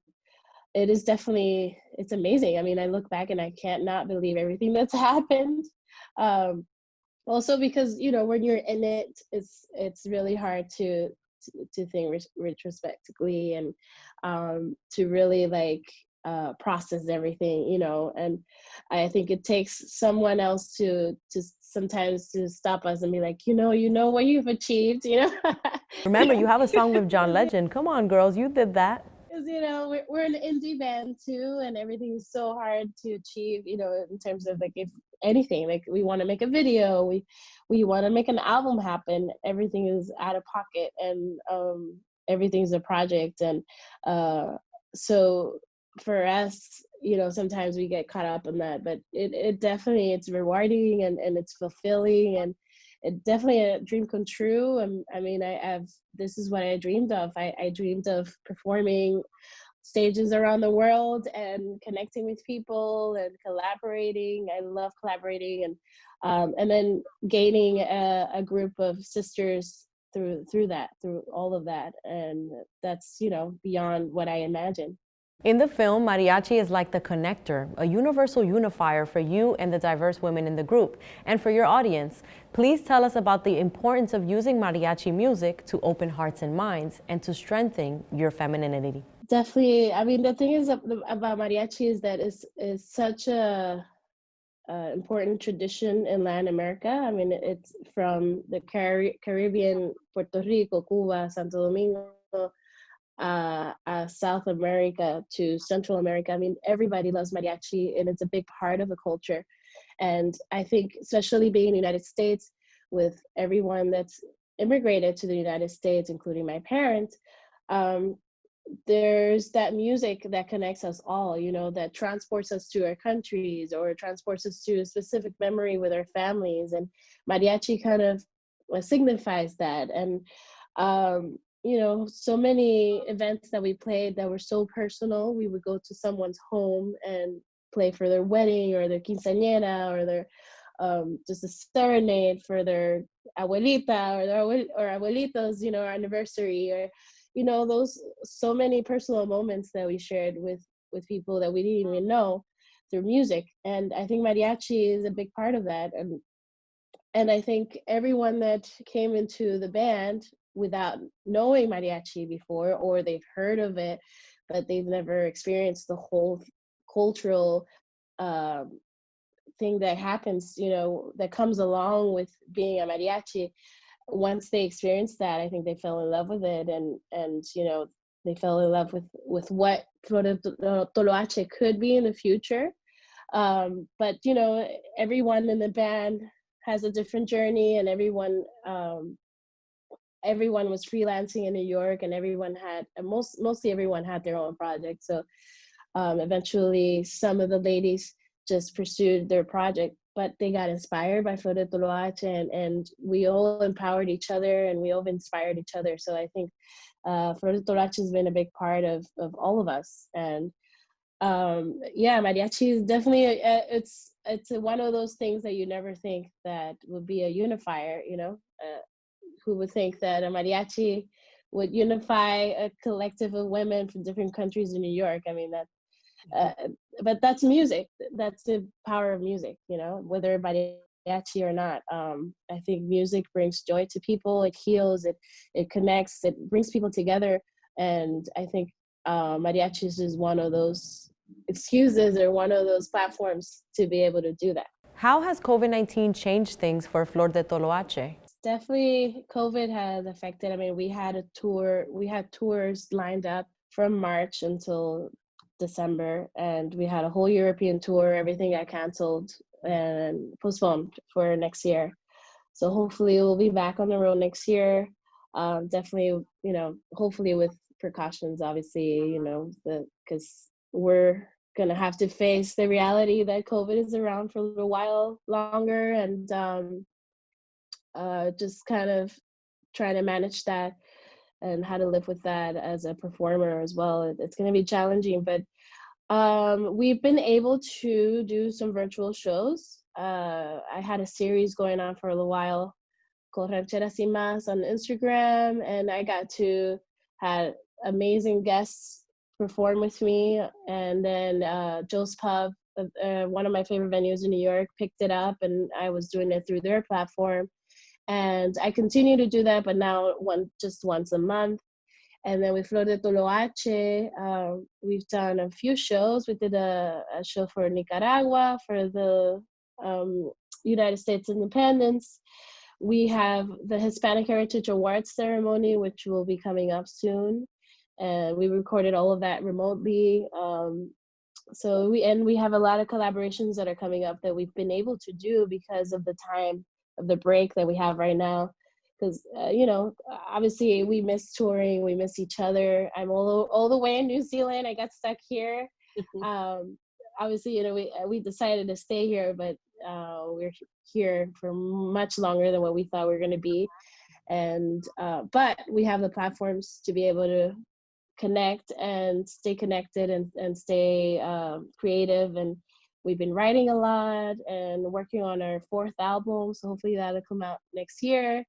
Speaker 18: it is definitely, it's amazing. I mean, I look back and I can't not believe everything that's happened. Also because, you know, when you're in it, it's really hard to think retrospectively, and to really like process everything, you know. And I think it takes someone else to sometimes to stop us and be like, you know what you've achieved, you know.
Speaker 3: Remember, you have a song with John Legend. Come on, girls, you did that.
Speaker 18: Because, you know, we're an indie band too, and everything is so hard to achieve, you know, in terms of like, if anything, like we want to make a video, we want to make an album happen, everything is out of pocket, and everything's a project. And so for us, you know, sometimes we get caught up in that, but it definitely, it's rewarding, and it's fulfilling, and it definitely a dream come true. And I mean, this is what I dreamed of. I dreamed of performing stages around the world and connecting with people and collaborating. I love collaborating, and then gaining a group of sisters through all of that. And that's, you know, beyond what I imagined.
Speaker 3: In the film, mariachi is like the connector, a universal unifier for you and the diverse women in the group. And for your audience, please tell us about the importance of using mariachi music to open hearts and minds and to strengthen your femininity.
Speaker 18: Definitely. I mean, the thing is about mariachi is that it's such a important tradition in Latin America. I mean, it's from the Caribbean, Puerto Rico, Cuba, Santo Domingo, South America to Central America. I mean, everybody loves mariachi, and it's a big part of the culture. And I think, especially being in the United States, with everyone that's immigrated to the United States, including my parents, there's that music that connects us all, you know, that transports us to our countries or transports us to a specific memory with our families. And mariachi kind of signifies that. And, you know, so many events that we played that were so personal. We would go to someone's home and play for their wedding or their quinceañera or their just a serenade for their abuelita or abuelitos, you know, anniversary, or you know, those so many personal moments that we shared with people that we didn't even know through music. And I think mariachi is a big part of that. And I think everyone that came into the band without knowing mariachi before, or they've heard of it, but they've never experienced the whole cultural thing that happens, you know, that comes along with being a mariachi. Once they experienced that, I think they fell in love with it, and you know, they fell in love with what Flor de Toloache could be in the future. But you know, everyone in the band has a different journey, and everyone was freelancing in New York, and everyone had mostly everyone had their own project. So eventually, some of the ladies just pursued their project, but they got inspired by Flor de Toloache, and we all empowered each other, and we all inspired each other. So I think Flor de Toloache has been a big part of all of us. And yeah, mariachi is definitely it's one of those things that you never think that would be a unifier. You know, who would think that a mariachi would unify a collective of women from different countries in New York? I mean, that. But that's music. That's the power of music, you know, whether mariachi or not. I think music brings joy to people. It heals. It connects. It brings people together. And I think mariachis is one of those excuses or one of those platforms to be able to do that.
Speaker 3: How has COVID-19 changed things for Flor de Toloache?
Speaker 18: Definitely, COVID has affected. I mean, we had tours lined up from March until December, and we had a whole European tour. Everything got canceled and postponed for next year. So hopefully we'll be back on the road next year. Definitely, you know, hopefully with precautions, obviously, you know, because we're gonna have to face the reality that COVID is around for a little while longer, and just kind of trying to manage that and how to live with that as a performer as well. It's going to be challenging, but we've been able to do some virtual shows. I had a series going on for a little while called Rancheras y Más on Instagram, and I got to have amazing guests perform with me. And then Joe's Pub, one of my favorite venues in New York, picked it up, and I was doing it through their platform. And I continue to do that, but now just once a month. And then with Flor de Toloache, we've done a few shows. We did a show for Nicaragua, for the United States independence. We have the Hispanic Heritage Awards ceremony, which will be coming up soon. And we recorded all of that remotely. So we have a lot of collaborations that are coming up that we've been able to do because of the time of the break that we have right now. Because, you know, obviously we miss touring, we miss each other. I'm all the way in New Zealand. I got stuck here. Obviously, you know, we decided to stay here, but we're here for much longer than what we thought we were going to be. And but we have the platforms to be able to connect and stay connected and stay creative. And we've been writing a lot and working on our 4th album. So hopefully that'll come out next year.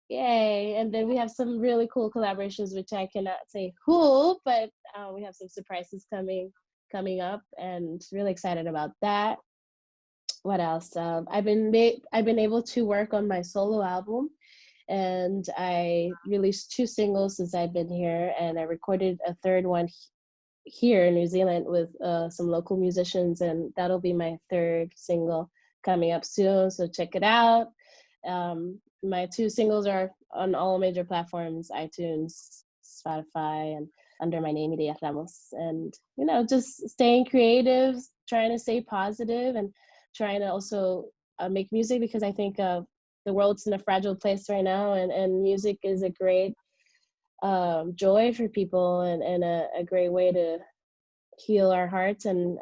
Speaker 18: Yay. And then we have some really cool collaborations, which I cannot say who, but we have some surprises coming up, and really excited about that. What else? I've been able to work on my solo album, And I released 2 singles since I've been here, and I recorded a 3rd one here in New Zealand with some local musicians, and that'll be my 3rd single coming up soon, so check it out. My 2 singles are on all major platforms, iTunes, Spotify, and under my name, Mireya Ramos. And, you know, just staying creative, trying to stay positive, and trying to also make music, because I think the world's in a fragile place right now, and music is a great joy for people, and a great way to heal our hearts. And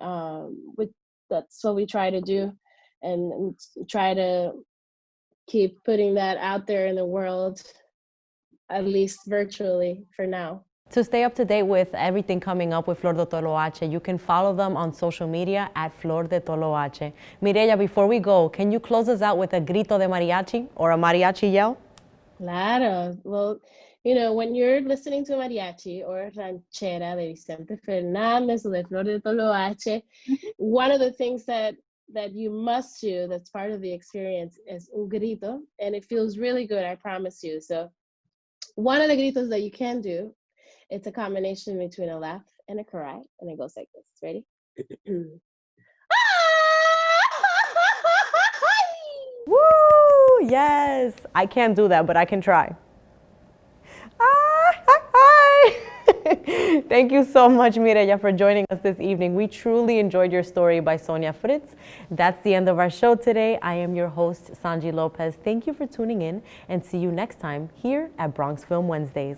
Speaker 18: that's what we try to do, and try to keep putting that out there in the world, at least virtually for now.
Speaker 3: To stay up to date with everything coming up with Flor de Toloache, you can follow them on social media at Flor de Toloache. Mireya, before we go, can you close us out with a grito de mariachi or a mariachi yell?
Speaker 18: Claro. Well, you know, when you're listening to mariachi or ranchera de Vicente Fernández or de Flor de Toloache, one of the things that you must do, that's part of the experience, is un grito, and it feels really good, I promise you. So one of the gritos that you can do, it's a combination between a laugh and a cry, and it goes like this. Ready?
Speaker 3: Woo! Yes! I can't do that, but I can try. Thank you so much, Mireya, for joining us this evening. We truly enjoyed your story by Sonia Fritz. That's the end of our show today. I am your host, Sanji Lopez. Thank you for tuning in, and see you next time here at Bronx Film Wednesdays.